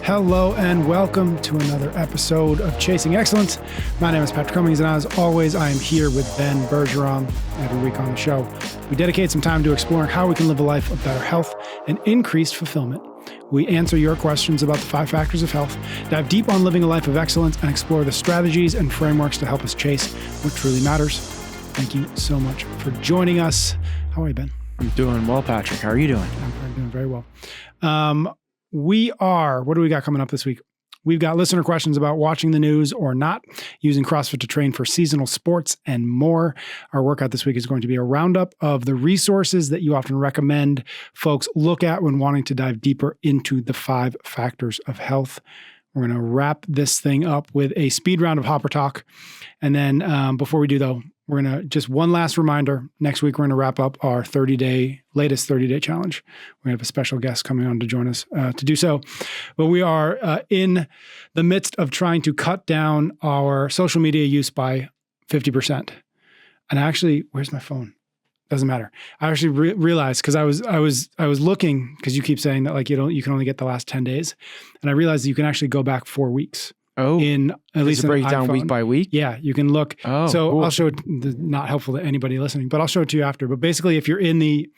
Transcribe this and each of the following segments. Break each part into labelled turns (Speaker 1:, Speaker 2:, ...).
Speaker 1: Hello and welcome to another episode of Chasing Excellence. My name is Patrick Cummings, and as always, I am here with Ben Bergeron every week on the show. We dedicate some time to exploring how we can live a life of better health and increased fulfillment. We answer your questions about the 5 factors of health, dive deep on living a life of excellence, and explore the strategies and frameworks to help us chase what truly matters. Thank you so much for joining us. How are you, Ben?
Speaker 2: I'm doing well, Patrick. How are you doing?
Speaker 1: I'm doing very well. What do we got coming up this week? We've got listener questions about watching the news or not, using CrossFit to train for seasonal sports, and more. Our workout this week is going to be a roundup of the resources that you often recommend folks look at when wanting to dive deeper into the 5 factors of health. We're going to wrap this thing up with a speed round of Hopper Talk. And then before we do, though, we're going to just one last reminder. Next week, we're going to wrap up our latest 30-day challenge. We have a special guest coming on to join us to do so. But we are in the midst of trying to cut down our social media use by 50%. And actually, where's my phone? Doesn't matter. I actually realized, because I was looking, because you keep saying that like you can only get the last 10 days, and I realized that you can actually go back 4 weeks.
Speaker 2: Oh,
Speaker 1: in at least
Speaker 2: break down
Speaker 1: iPhone.
Speaker 2: Week by week.
Speaker 1: Yeah, you can look.
Speaker 2: Oh,
Speaker 1: so
Speaker 2: cool.
Speaker 1: I'll show it. Not helpful to anybody listening, but I'll show it to you after. But basically, if you're in the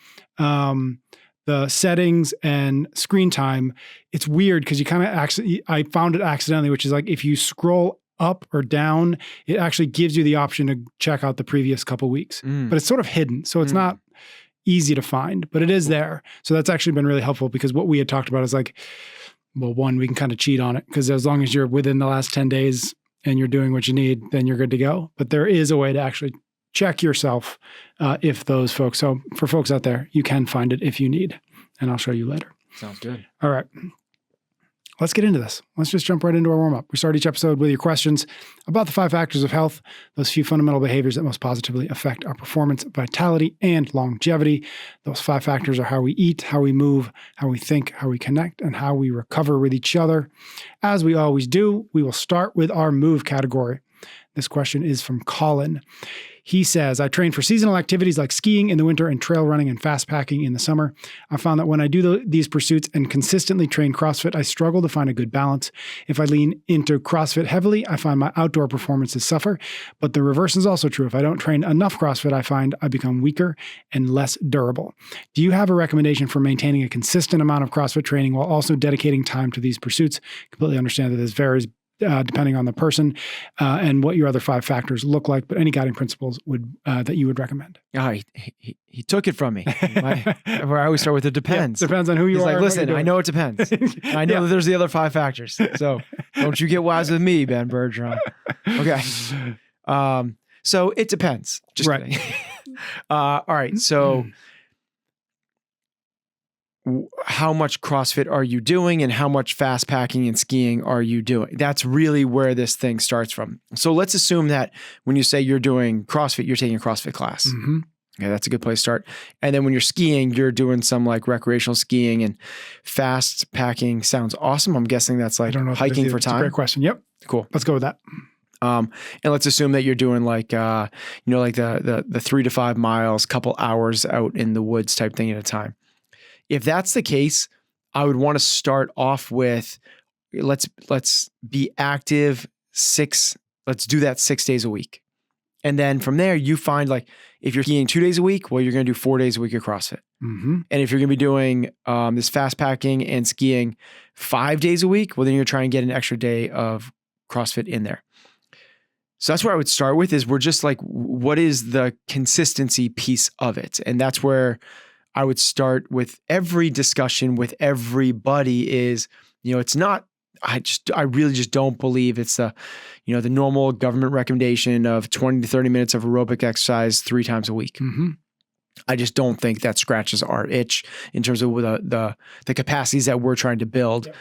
Speaker 1: settings and screen time, it's weird because you kind of I found it accidentally, which is like if you scroll up or down, it actually gives you the option to check out the previous couple weeks, but it's sort of hidden, so it's not easy to find, but it is there. So that's actually been really helpful, because what we had talked about is like, well, one, we can kind of cheat on it, because as long as you're within the last 10 days and you're doing what you need, then you're good to go. But there is a way to actually check yourself if those folks. So for folks out there, you can find it if you need, and I'll show you later.
Speaker 2: Sounds good.
Speaker 1: All right. Let's get into this. Let's just jump right into our warm-up. We start each episode with your questions about the 5 factors of health, those few fundamental behaviors that most positively affect our performance, vitality, and longevity. Those 5 factors are how we eat, how we move, how we think, how we connect, and how we recover with each other. As we always do, we will start with our move category. This question is from Colin. He says, I train for seasonal activities like skiing in the winter and trail running and fast packing in the summer. I found that when I do these pursuits and consistently train CrossFit, I struggle to find a good balance. If I lean into CrossFit heavily, I find my outdoor performances suffer. But the reverse is also true. If I don't train enough CrossFit, I find I become weaker and less durable. Do you have a recommendation for maintaining a consistent amount of CrossFit training while also dedicating time to these pursuits? Completely understand that this varies depending on the person and what your other 5 factors look like, but any guiding principles that you would recommend?
Speaker 2: He took it from me. Where I always start with it depends.
Speaker 1: Yeah, depends on who you
Speaker 2: He's
Speaker 1: are.
Speaker 2: like, listen, I know it depends. I know that there's the other 5 factors. So don't you get wise with me, Ben Bergeron. Okay. So it depends. Just
Speaker 1: right.
Speaker 2: Kidding. All right. So how much CrossFit are you doing, and how much fast packing and skiing are you doing? That's really where this thing starts from. So let's assume that when you say you're doing CrossFit, you're taking a CrossFit class. Mm-hmm. Okay, that's a good place to start. And then when you're skiing, you're doing some like recreational skiing, and fast packing sounds awesome. I'm guessing that's like hiking for time.
Speaker 1: That's a great question. Yep.
Speaker 2: Cool.
Speaker 1: Let's go with that.
Speaker 2: And let's assume that you're doing like, like the 3 to 5 miles, couple hours out in the woods type thing at a time. If that's the case, I would want to start off with, let's be active let's do that 6 days a week. And then from there, you find like, if you're skiing 2 days a week, well, you're going to do 4 days a week of CrossFit. Mm-hmm. And if you're going to be doing this fast packing and skiing 5 days a week, well, then you're trying to get an extra day of CrossFit in there. So that's where I would start with, is we're just like, what is the consistency piece of it? And that's where I would start with every discussion with everybody is, it's not, I really just don't believe it's the normal government recommendation of 20 to 30 minutes of aerobic exercise 3 times a week. Mm-hmm. I just don't think that scratches our itch in terms of the capacities that we're trying to build. Yep.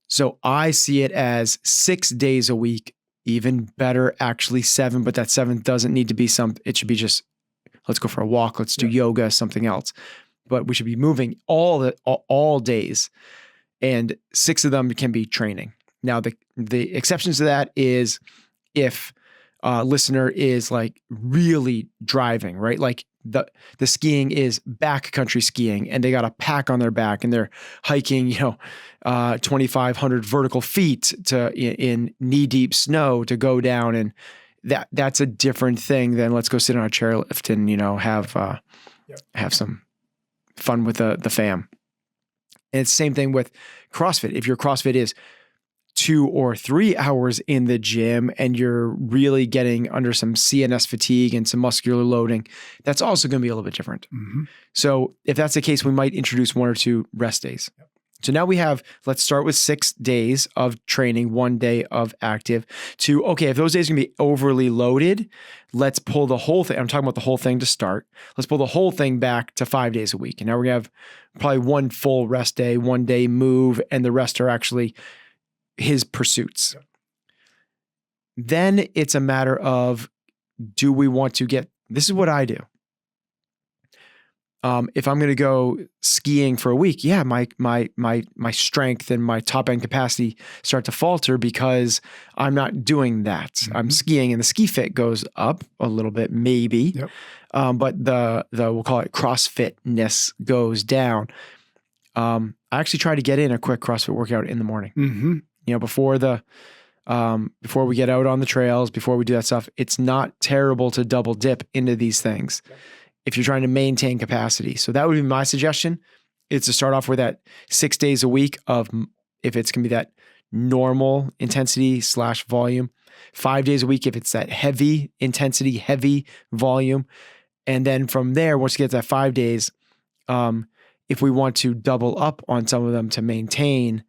Speaker 2: So I see it as 6 days a week, even better, actually 7, but that 7 doesn't need to be it should be just, let's go for a walk. Let's do yoga, something else. But we should be moving all days, and 6 of them can be training. Now, the exceptions to that is if a listener is like really driving, right? Like the skiing is backcountry skiing, and they got a pack on their back, and they're hiking, 2,500 vertical feet in knee deep snow to go down, and that's a different thing than let's go sit on a chairlift and have some fun with the fam. And it's the same thing with CrossFit. If your CrossFit is 2 or 3 hours in the gym and you're really getting under some CNS fatigue and some muscular loading, that's also going to be a little bit different.
Speaker 1: Mm-hmm.
Speaker 2: So if that's the case, we might introduce 1 or 2 rest days. Yep. So now let's start with 6 days of training, 1 day of active if those days are going to be overly loaded, let's pull the whole thing. I'm talking about the whole thing to start. Let's pull the whole thing back to 5 days a week. And now we're going to have probably 1 full rest day, 1 day move, and the rest are actually his pursuits. Yep. Then it's a matter of, do we want to this is what I do. If I'm going to go skiing for a week, my strength and my top end capacity start to falter because I'm not doing that. Mm-hmm. I'm skiing and the ski fit goes up a little bit, maybe. Yep. But the we'll call it CrossFitness goes down. I actually try to get in a quick CrossFit workout in the morning.
Speaker 1: Mm-hmm.
Speaker 2: Before we get out on the trails, before we do that stuff, it's not terrible to double dip into these things if you're trying to maintain capacity. So that would be my suggestion. It's to start off with that 6 days a week of, if it's going to be that normal intensity / volume, 5 days a week if it's that heavy intensity, heavy volume. And then from there, once you get to that 5 days, if we want to double up on some of them to maintain,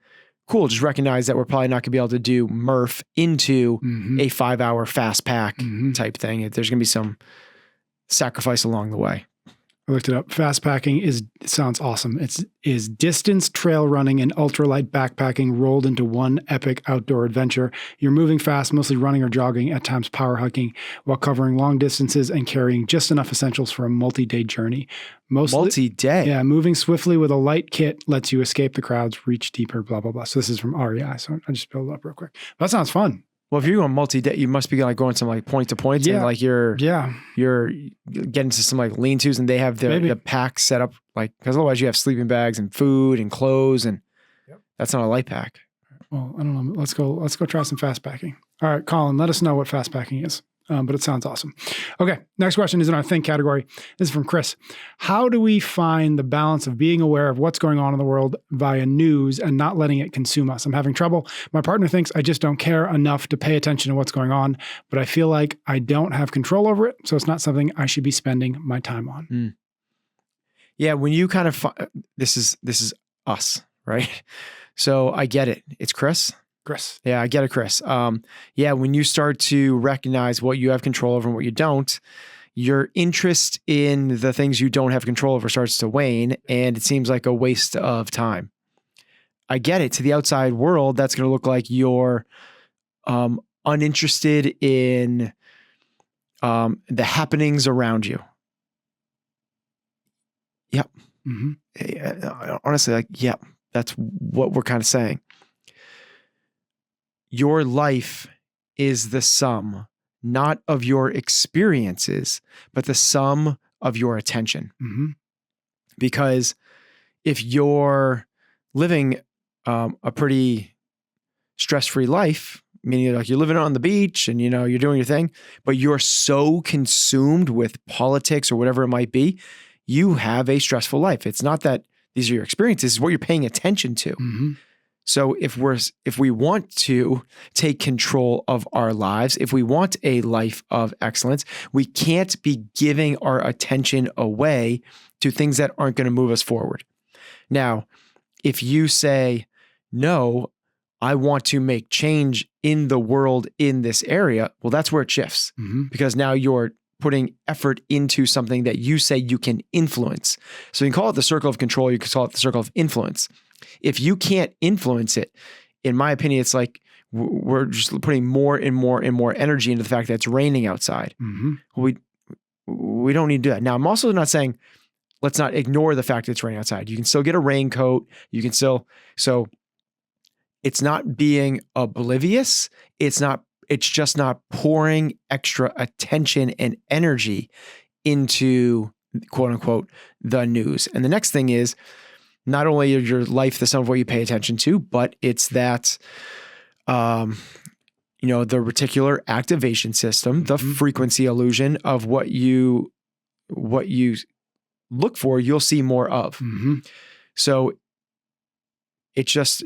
Speaker 2: cool, just recognize that we're probably not going to be able to do Murph into a 5-hour fast pack type thing. There's going to be some sacrifice along the way.
Speaker 1: I looked it up. Fast packing sounds awesome. Is distance trail running and ultralight backpacking rolled into one epic outdoor adventure. You're moving fast, mostly running or jogging, at times power hiking, while covering long distances and carrying just enough essentials for a multi-day journey.
Speaker 2: Multi-day?
Speaker 1: Yeah, moving swiftly with a light kit lets you escape the crowds, reach deeper, blah, blah, blah. So this is from REI. So I just build it up real quick. That sounds fun.
Speaker 2: Well, if you're going multi-day, you must be going some point to points, and you're getting to some lean-tos, and they have the pack set up because otherwise you have sleeping bags and food and clothes, and that's not a light pack.
Speaker 1: Well, I don't know. Let's go try some fast packing. All right, Colin, let us know what fast packing is. But it sounds awesome. Okay, next question is in our think category. This is from Chris. How do we find the balance of being aware of what's going on in the world via news and not letting it consume us? I'm having trouble. My partner thinks I just don't care enough to pay attention to what's going on, but I feel like I don't have control over it, so it's not something I should be spending my time on.
Speaker 2: Mm. Yeah, when you kind of this is us, right? So I get it. It's Chris. Yeah, I get it, Chris. When you start to recognize what you have control over and what you don't, your interest in the things you don't have control over starts to wane, and it seems like a waste of time. I get it. To the outside world, that's going to look like you're uninterested in the happenings around you. Yep. Mm-hmm. Honestly, that's what we're kind of saying. Your life is the sum, not of your experiences, but the sum of your attention. Mm-hmm. Because if you're living a pretty stress-free life, meaning you're living on the beach and you're doing your thing, but you're so consumed with politics or whatever it might be, you have a stressful life. It's not that these are your experiences, it's what you're paying attention to. Mm-hmm. So if we want to take control of our lives, if we want a life of excellence, we can't be giving our attention away to things that aren't going to move us forward. Now, if you say, no, I want to make change in the world in this area, well, that's where it shifts. Mm-hmm. Because now you're putting effort into something that you say you can influence. So you can call it the circle of control, you can call it the circle of influence. If you can't influence it, in my opinion, it's like we're just putting more and more and more energy into the fact that it's raining outside. Mm-hmm. We don't need to do that. Now, I'm also not saying let's not ignore the fact that it's raining outside. You can still get a raincoat. You can still, so it's not being oblivious. It's just not pouring extra attention and energy into quote unquote, the news. And the next thing is not only is your life the sum of what you pay attention to, but it's that, the reticular activation system, the frequency illusion of what you look for, you'll see more of. So it's just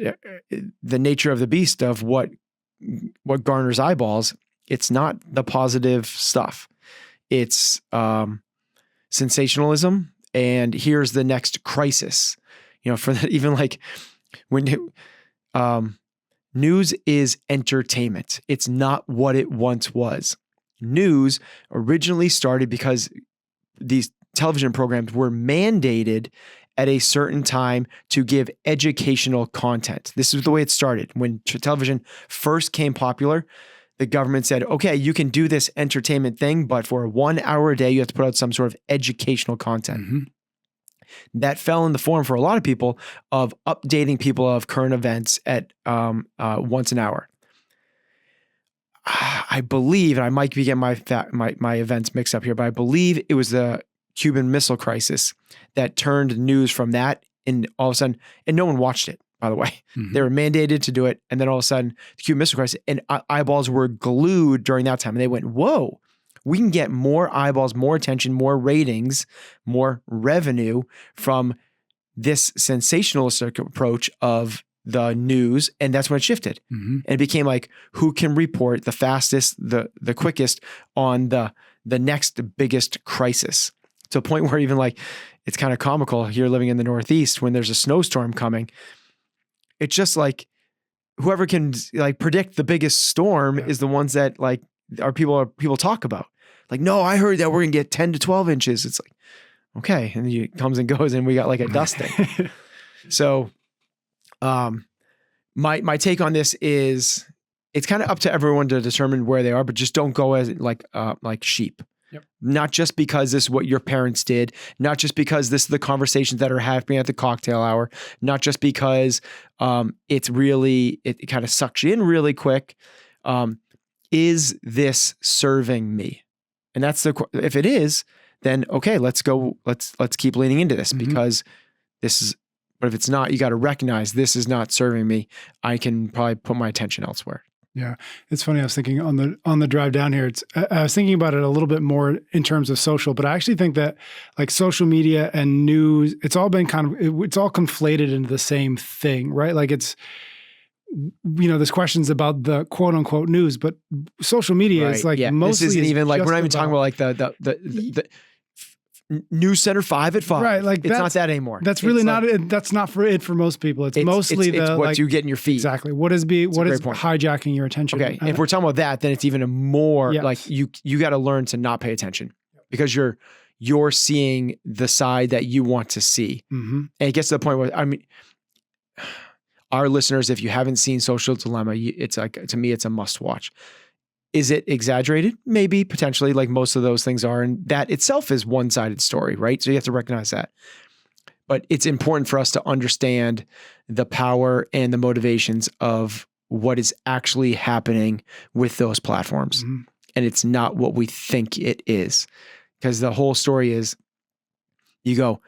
Speaker 2: the nature of the beast of what garners eyeballs. It's not the positive stuff. It's sensationalism. And here's the next crisis. For that, even like when news is entertainment. It's not what it once was. News originally started because these television programs were mandated at a certain time to give educational content. This is the way it started. When television first came popular, the government said, okay, you can do this entertainment thing, but for 1 hour a day, you have to put out some sort of educational content. That fell in the form for a lot of people of updating people of current events at once an hour. I believe, and I might be getting my events mixed up here, but I believe it was the Cuban Missile Crisis that turned news from that, and all of a sudden, and no one watched it, by the way. They were mandated to do it, and then all of a sudden, the Cuban Missile Crisis, and eyeballs were glued during that time, and they went, whoa, we can get more eyeballs, more attention, more ratings, more revenue from this sensationalistic approach of the news. And that's when it shifted. And it became like, who can report the fastest, the quickest on the next biggest crisis, to a point where even like, it's kind of comical here living in the Northeast when there's a snowstorm coming. It's just like, whoever can like predict the biggest storm is the ones that like people talk about. Like, no, I heard that we're gonna get 10 to 12 inches. It's like, okay. And then it comes and goes and we got like a dusting. So my take on this is it's kind of up to everyone to determine where they are, but just don't go as like sheep. Not just because this is what your parents did, not just because this is the conversations that are happening at the cocktail hour, not just because it kind of sucks you in really quick. Is this serving me? And that's if it is, then okay, let's go. Let's keep leaning into this because this is. But if it's not, you got to recognize this is not serving me. I can probably put my attention elsewhere.
Speaker 1: Yeah, it's funny. I was thinking on the drive down here. I was thinking about it a little bit more in terms of social, but I actually think that like social media and news, it's all been it's all conflated into the same thing, right? Like it's. There's questions about the quote unquote news, but social media is like mostly.
Speaker 2: This isn't even like, we're not even talking about like the News Center 5 at 5.
Speaker 1: Right. Like
Speaker 2: it's not that anymore.
Speaker 1: That's really not it. That's not for it for most people. It's mostly
Speaker 2: it's what you get in your feed.
Speaker 1: Exactly. What is hijacking your attention?
Speaker 2: Okay. If we're talking about that, then it's even more like you got to learn to not pay attention because you're seeing the side that you want to see. And it gets to the point where, our listeners, if you haven't seen Social Dilemma, it's like, to me, it's a must watch. Is it exaggerated? Maybe, potentially, like most of those things are. And that itself is one-sided story, right? So you have to recognize that. But it's important for us to understand the power and the motivations of what is actually happening with those platforms. And it's not what we think it is. Because the whole story is, you go,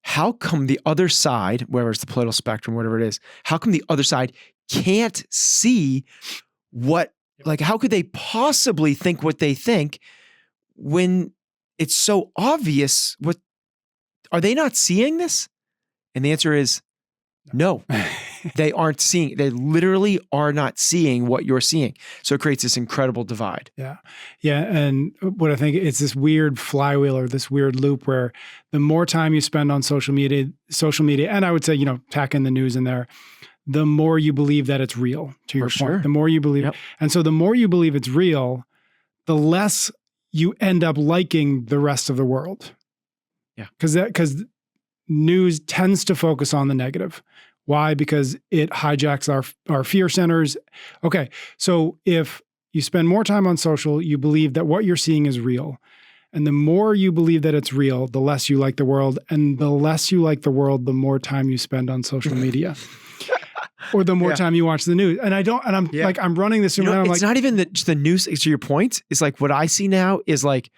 Speaker 2: how come the other side, whether it's the political spectrum, whatever it is, how come the other side can't see how could they possibly think what they think when it's so obvious? Are they not seeing this? And the answer is no, they aren't seeing. They literally are not seeing what you're seeing. So it creates this incredible divide. Yeah.
Speaker 1: Yeah. And what I think it's this weird flywheel or this weird loop where the more time you spend on social media, and I would say, tack in the news in there, the more you believe that it's real, to your point. The more you believe. Yep. And so the more you believe it's real, the less you end up liking the rest of the world.
Speaker 2: Yeah.
Speaker 1: Because news tends to focus on the negative. Why? Because it hijacks our fear centers. Okay, so if you spend more time on social, you believe that what you're seeing is real. And the more you believe that it's real, the less you like the world. And the less you like the world, the more time you spend on social media. Or the more time you watch the news. And I'm running this around.
Speaker 2: It's not even just the news, to your point. It's like what I see now is like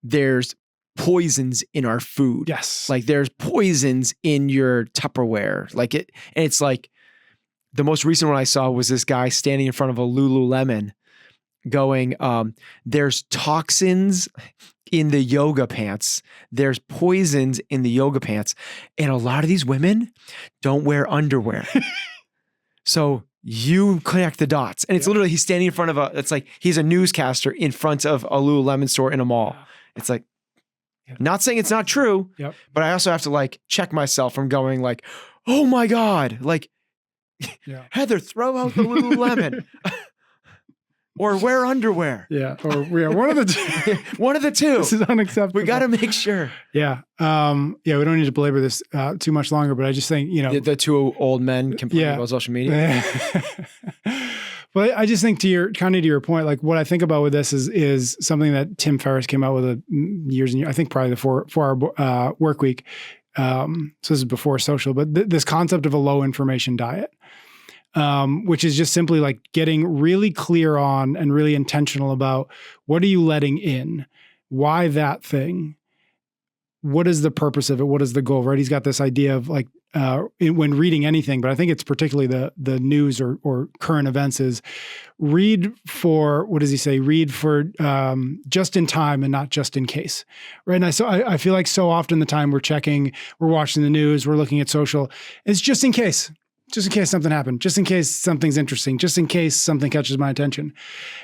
Speaker 2: there's poisons in our food.
Speaker 1: Yes.
Speaker 2: Like there's poisons in your Tupperware. And it's like the most recent one I saw was this guy standing in front of a Lululemon going, there's toxins in the yoga pants. There's poisons in the yoga pants. And a lot of these women don't wear underwear. So you connect the dots. And it's literally, he's standing in front of it's like, he's a newscaster in front of a Lululemon store in a mall. It's like, not saying it's not true, but I also have to like check myself from going like, oh my God, like Heather, throw out the Lululemon. Or wear underwear.
Speaker 1: Yeah. Or one of the two.
Speaker 2: One of the two.
Speaker 1: This is unacceptable.
Speaker 2: We got to make sure.
Speaker 1: Yeah. We don't need to belabor this too much longer, but I just think,
Speaker 2: the two old men complaining about social media.
Speaker 1: But I just think to your point, like what I think about with this is something that Tim Ferriss came out with years and years, I think probably the 4-hour work week. So this is before social, but this concept of a low information diet. Which is just simply like getting really clear on and really intentional about what are you letting in? Why that thing? What is the purpose of it? What is the goal, right? He's got this idea of like, when reading anything, but I think it's particularly the news or current events is read for, what does he say? Read for just in time and not just in case, right? And I feel like so often the time we're watching the news, we're looking at social, it's just in case. Just in case something happened, just in case something's interesting, just in case something catches my attention.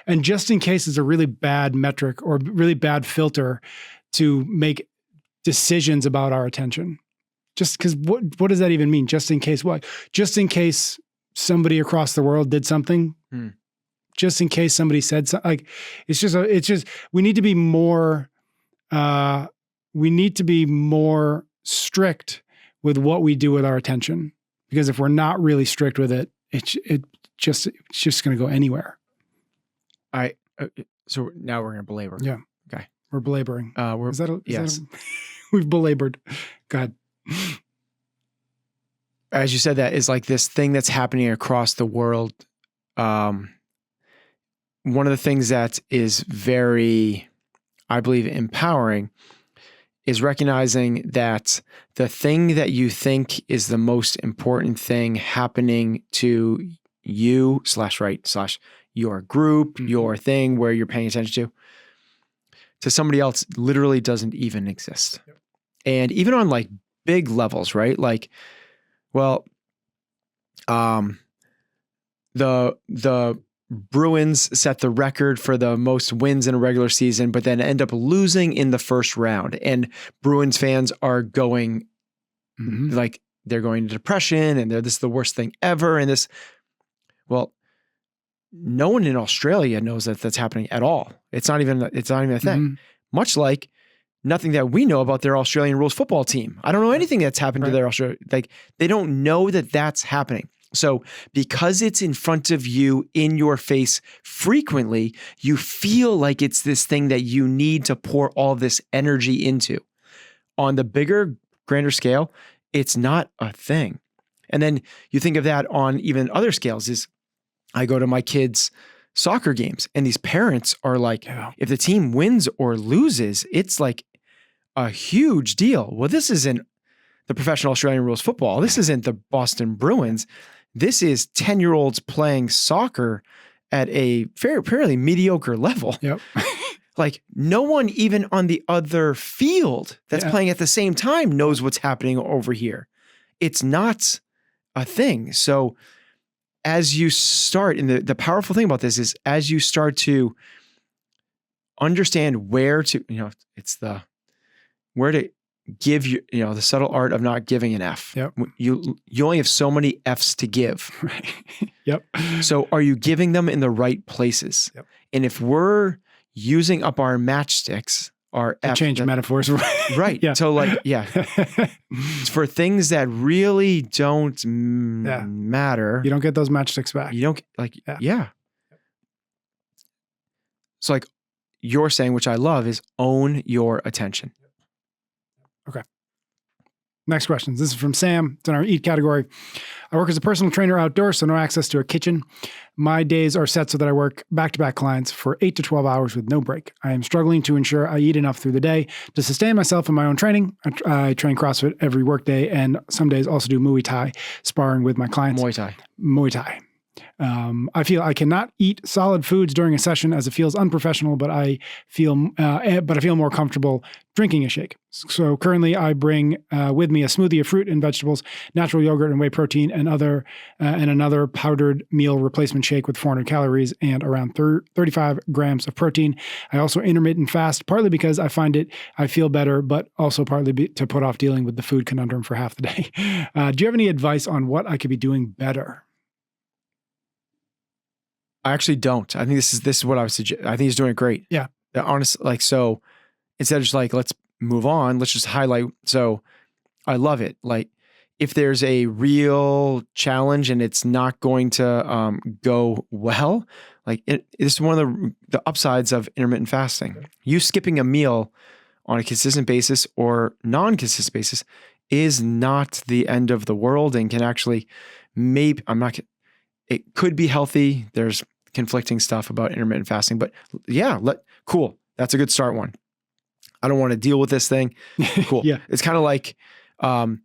Speaker 1: And just in case is a really bad metric or really bad filter to make decisions about our attention. Just because what does that even mean? Just in case what? Just in case somebody across the world did something? Just in case somebody said something? Like, it's just, we need to be more strict with what we do with our attention. Because if we're not really strict with it, it's just going to go anywhere.
Speaker 2: So now we're going to belabor.
Speaker 1: Yeah.
Speaker 2: Okay.
Speaker 1: We're belaboring.
Speaker 2: Yes.
Speaker 1: We've belabored. Go ahead.
Speaker 2: As you said, that is like this thing that's happening across the world. One of the things that is very, I believe, empowering is recognizing that the thing that you think is the most important thing happening to you / your group, your thing where you're paying attention to somebody else literally doesn't even exist. Yep. And even on like big levels, right? Like, well, the Bruins set the record for the most wins in a regular season, but then end up losing in the first round. And Bruins fans are going like they're going into depression and this is the worst thing ever. And no one in Australia knows that that's happening at all. It's not even a thing. Much like nothing that we know about their Australian rules football team. I don't know anything that's happened to their Australia. Like they don't know that that's happening. So because it's in front of you, in your face frequently, you feel like it's this thing that you need to pour all this energy into. On the bigger, grander scale, it's not a thing. And then you think of that on even other scales is I go to my kids' soccer games and these parents are like, if the team wins or loses, it's like a huge deal. Well, this isn't the professional Australian rules football. This isn't the Boston Bruins. This is 10-year-olds playing soccer at a fairly mediocre level. Yep. Like no one even on the other field that's playing at the same time knows what's happening over here. It's not a thing. So as you start, and the powerful thing about this is as you start to understand where to give you, the subtle art of not giving an F.
Speaker 1: Yep.
Speaker 2: You only have so many Fs to give.
Speaker 1: Right. Yep.
Speaker 2: So are you giving them in the right places? Yep. And if we're using up our matchsticks,
Speaker 1: change metaphors.
Speaker 2: Right. Yeah. So it's for things that really don't matter.
Speaker 1: You don't get those matchsticks back.
Speaker 2: You don't So like you're saying, which I love, is own your attention.
Speaker 1: Okay. Next questions. This is from Sam. It's in our eat category. I work as a personal trainer outdoors, so no access to a kitchen. My days are set so that I work back-to-back clients for 8 to 12 hours with no break. I am struggling to ensure I eat enough through the day to sustain myself in my own training. I train CrossFit every workday and some days also do Muay Thai sparring with my clients. Muay Thai. I feel I cannot eat solid foods during a session as it feels unprofessional, but I feel more comfortable drinking a shake. So currently I bring with me a smoothie of fruit and vegetables, natural yogurt and whey protein, and another powdered meal replacement shake with 400 calories and around 35 grams of protein. I also intermittent fast, partly because I feel better, but also partly to put off dealing with the food conundrum for half the day. Do you have any advice on what I could be doing better?
Speaker 2: I actually don't. I think this is what I would suggest. I think he's doing great.
Speaker 1: Yeah.
Speaker 2: Honestly, so instead of just let's move on, let's just highlight. So I love it. Like if there's a real challenge and it's not going to go well, this is one of the upsides of intermittent fasting. You skipping a meal on a consistent basis or non-consistent basis is not the end of the world and can actually it could be healthy. There's conflicting stuff about intermittent fasting, but yeah, cool. That's a good start one. I don't want to deal with this thing. Cool.
Speaker 1: Yeah.
Speaker 2: It's kind of like, I'm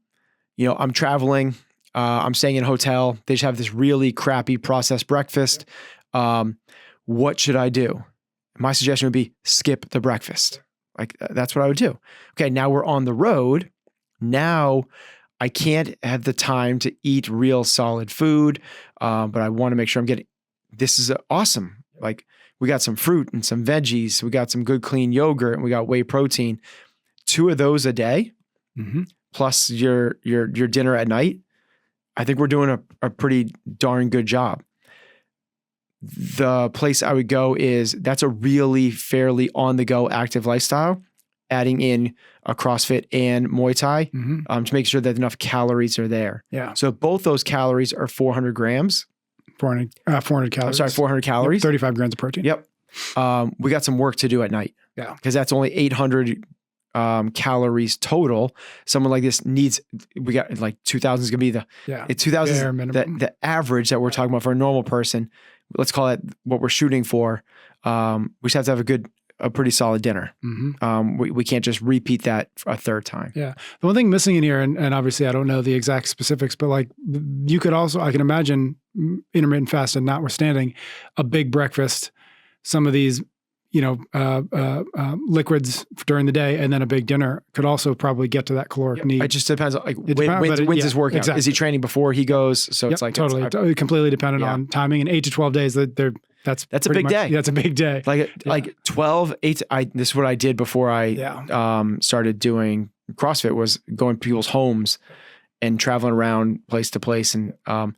Speaker 2: traveling, I'm staying in a hotel. They just have this really crappy processed breakfast. What should I do? My suggestion would be skip the breakfast. That's what I would do. Okay. Now we're on the road. Now I can't have the time to eat real solid food, but I want to make sure this is awesome. Like we got some fruit and some veggies. We got some good clean yogurt and we got whey protein. 2 of those a day, plus your dinner at night. I think we're doing a pretty darn good job. The place I would go that's a really fairly on the go active lifestyle, adding in a CrossFit and Muay Thai to make sure that enough calories are there.
Speaker 1: Yeah.
Speaker 2: So both those calories are 400 grams.
Speaker 1: 400 calories.
Speaker 2: I'm sorry, 400 calories.
Speaker 1: 35 grams of protein.
Speaker 2: Yep. We got some work to do at night.
Speaker 1: Yeah.
Speaker 2: Because that's only 800 calories total. Someone like this we got 2,000 is going to be the 2,000 the average that we're talking about for a normal person. Let's call it what we're shooting for. We just have to have a pretty solid dinner. We can't just repeat that a third time.
Speaker 1: Yeah. The one thing missing in here, and obviously I don't know the exact specifics, but you could also, I can imagine intermittent fasting notwithstanding, a big breakfast, some of these, liquids during the day, and then a big dinner could also probably get to that caloric need.
Speaker 2: It just depends on when's his workout. Exactly. Is he training before he goes? So it's
Speaker 1: totally completely dependent on timing, and 8 to 12 days that's
Speaker 2: a big day.
Speaker 1: Yeah, it's a big day.
Speaker 2: 12, 8. This is what I did before I started doing CrossFit, was going to people's homes and traveling around place to place. And
Speaker 1: I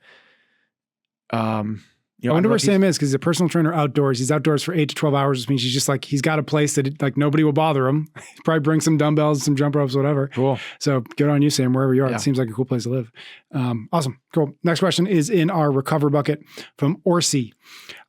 Speaker 1: wonder where Sam is, because he's a personal trainer outdoors. He's outdoors for 8 to 12 hours, which means he's got a place that nobody will bother him. He'll probably bring some dumbbells, some jump ropes, whatever. Cool. So good on you, Sam, wherever you are. Yeah. It seems like a cool place to live. Awesome. Cool. Next question is in our recover bucket from Orsi.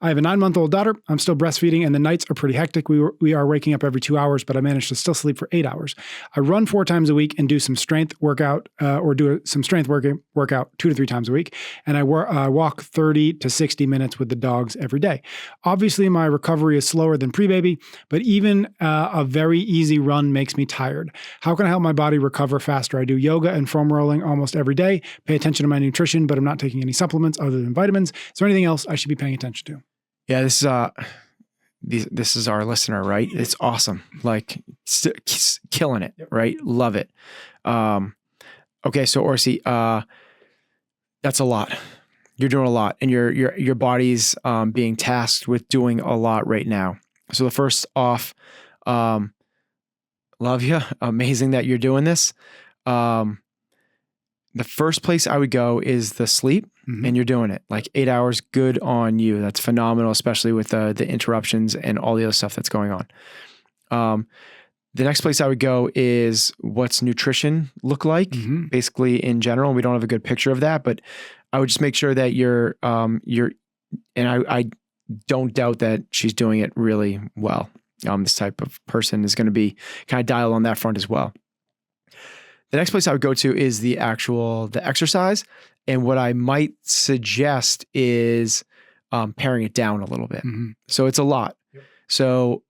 Speaker 1: I have a 9-month-old daughter. I'm still breastfeeding and the nights are pretty hectic. We are waking up every 2 hours, but I manage to still sleep for 8 hours. I run 4 times a week and do some strength workout some strength workout 2 to 3 times a week. And I walk 30 to 60 minutes with the dogs every day. Obviously my recovery is slower than pre-baby, but even a very easy run makes me tired. How can I help my body recover faster? I do yoga and foam rolling almost every day, pay attention to my nutrition, but I'm not taking any supplements other than vitamins. Is there anything else I should be paying attention to?
Speaker 2: Yeah, this is our listener, right? It's awesome. Killing it, right? Love it. Okay, so Orsi, that's a lot. You're doing a lot, and your body's being tasked with doing a lot right now. So the first off, love you. Amazing that you're doing this. The first place I would go is the sleep, and you're doing it. 8 hours, good on you. That's phenomenal, especially with the interruptions and all the other stuff that's going on. The next place I would go is what's nutrition look like, basically in general. We don't have a good picture of that, but I would just make sure that you're, and I don't doubt that she's doing it really well. This type of person is going to be kind of dialed on that front as well. The next place I would go to is the exercise. And what I might suggest is paring it down a little bit. So it's a lot. Yep. So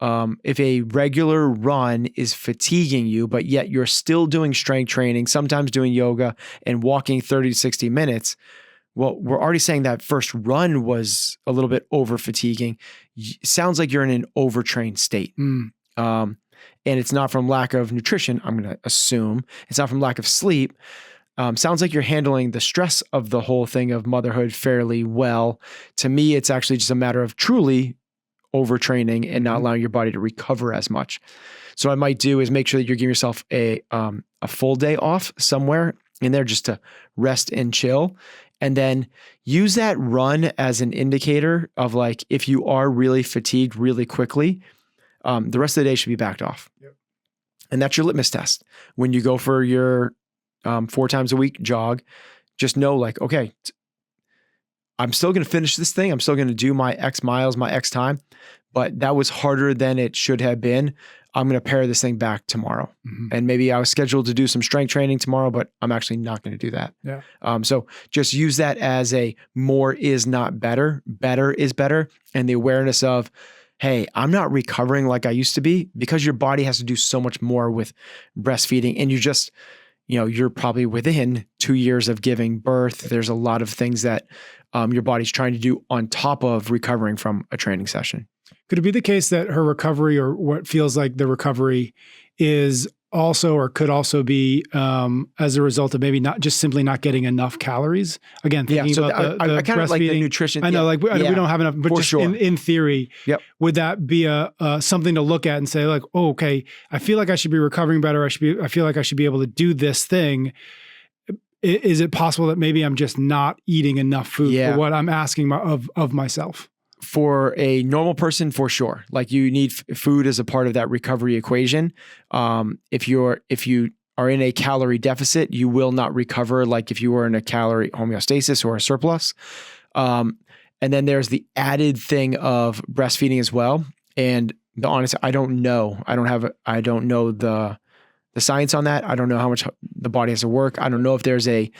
Speaker 2: if a regular run is fatiguing you, but yet you're still doing strength training, sometimes doing yoga and walking 30 to 60 minutes, well, we're already saying that first run was a little bit over fatiguing. Sounds like you're in an overtrained state. And it's not from lack of nutrition, I'm going to assume. It's not from lack of sleep. Sounds like you're handling the stress of the whole thing of motherhood fairly well. To me, it's actually just a matter of truly overtraining and not allowing your body to recover as much. So what I might do is make sure that you're giving yourself a full day off somewhere in there just to rest and chill. And then use that run as an indicator of like, if you are really fatigued really quickly, the rest of the day should be backed off. Yep. And that's your litmus test. When you go for your 4 times a week jog, just know like, okay, I'm still going to finish this thing. I'm still going to do my X miles, my X time, but that was harder than it should have been. I'm going to pare this thing back tomorrow. And maybe I was scheduled to do some strength training tomorrow, but I'm actually not going to do that. Yeah. So just use that as a more is not better. Better is better. And the awareness of, hey, I'm not recovering like I used to be, because your body has to do so much more with breastfeeding. And you're probably within 2 years of giving birth. There's a lot of things that your body's trying to do on top of recovering from a training session.
Speaker 1: Could it be the case that her recovery, or what feels like the recovery, is also, or could also be as a result of maybe not just simply not getting enough calories? Again, thinking about the
Speaker 2: I kind of like the nutrition.
Speaker 1: I know, like we don't have enough, but just
Speaker 2: sure.
Speaker 1: in theory, would that be a something to look at and say like, oh, okay, I feel like I should be recovering better. I feel like I should be able to do this thing. Is it possible that maybe I'm just not eating enough food for what I'm asking of myself?
Speaker 2: For a normal person, for sure. Like you need food as a part of that recovery equation. If you are in a calorie deficit, you will not recover like if you were in a calorie homeostasis or a surplus. And then there's the added thing of breastfeeding as well. And the honest, I don't know. I don't know the science on that. I don't know how much the body has to work. I don't know if there's a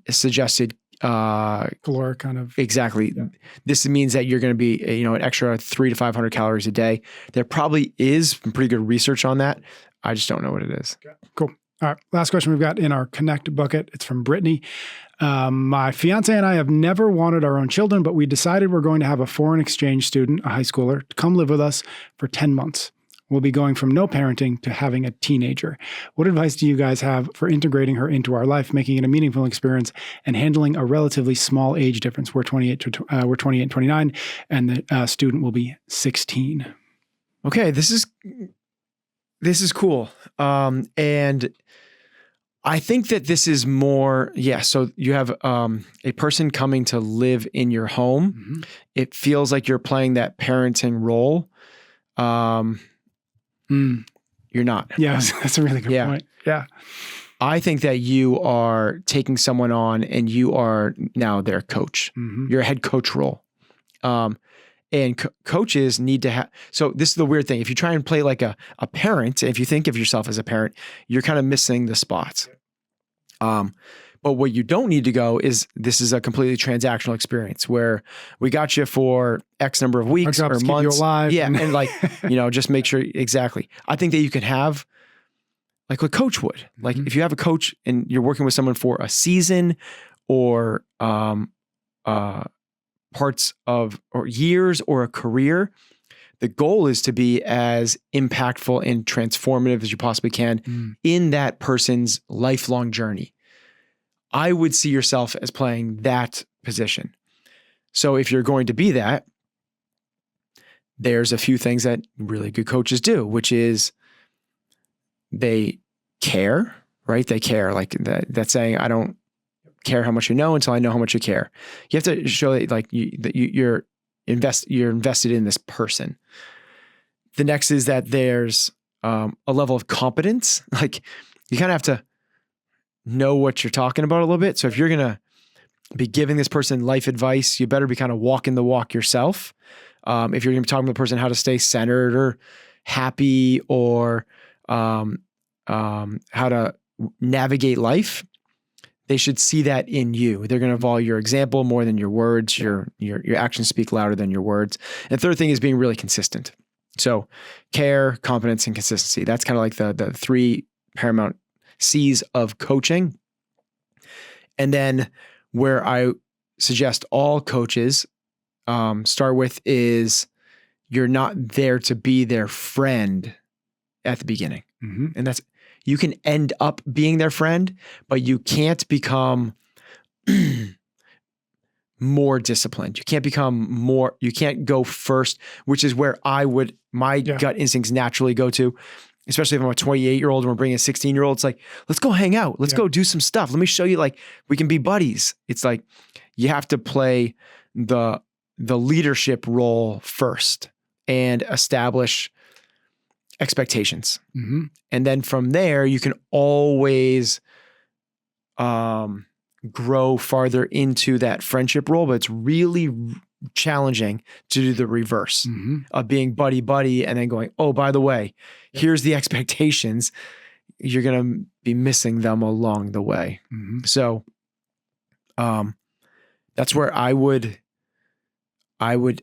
Speaker 2: suggested
Speaker 1: caloric kind of.
Speaker 2: Exactly. Yeah. This means that you're going to be, an extra 300 to 500 calories a day. There probably is some pretty good research on that. I just don't know what it is.
Speaker 1: Okay. Cool. All right. Last question we've got in our Connect bucket. It's from Brittany. My fiance and I have never wanted our own children, but we decided we're going to have a foreign exchange student, a high schooler, to come live with us for 10 months. We'll be going from no parenting to having a teenager. What advice do you guys have for integrating her into our life, making it a meaningful experience, and handling a relatively small age difference? We're 28 and 29, and the student will be 16.
Speaker 2: Okay, this is cool. And I think that this is more, so you have a person coming to live in your home. Mm-hmm. It feels like you're playing that parenting role. You're not.
Speaker 1: Yeah, that's a really good point. Yeah.
Speaker 2: I think that you are taking someone on and you are now their coach. Mm-hmm. You're a head coach role. And coaches need to have, so this is the weird thing. If you try and play like a parent, if you think of yourself as a parent, you're kind of missing the spots. But what you don't need to go is, this is a completely transactional experience where we got you for X number of weeks or months.
Speaker 1: Keep you alive.
Speaker 2: Yeah. And like, just make sure, exactly. I think that you can have like what coach would, like if you have a coach and you're working with someone for a season or parts of, or years or a career, the goal is to be as impactful and transformative as you possibly can in that person's lifelong journey. I would see yourself as playing that position. So if you're going to be that, there's a few things that really good coaches do, which is they care, right? They care, like that saying, I don't care how much you know until I know how much you care. You have to show that like you're invested in this person. The next is that there's a level of competence. Like you kind of have to know what you're talking about a little bit. So if you're going to be giving this person life advice, you better be kind of walking the walk yourself. If you're going to be talking to the person how to stay centered or happy or how to navigate life, they should see that in you. They're going to follow your example more than your words. Your actions speak louder than your words. And the third thing is being really consistent. So care, competence, and consistency. That's kind of like the three paramount C's of coaching. And then where I suggest all coaches start with is you're not there to be their friend at the beginning. And that's, you can end up being their friend, but you can't become more disciplined. You can't become more, you can't go first, which is where my gut instincts naturally go to, especially if I'm a 28-year-old and we're bringing a 16-year-old. It's like, let's go hang out. Let's go do some stuff. Let me show you, like, we can be buddies. It's like, you have to play the leadership role first and establish expectations. And then from there, you can always grow farther into that friendship role, but it's really challenging to do the reverse of being buddy and then going, oh, by the way, here's the expectations. You're going to be missing them along the way. So that's where I would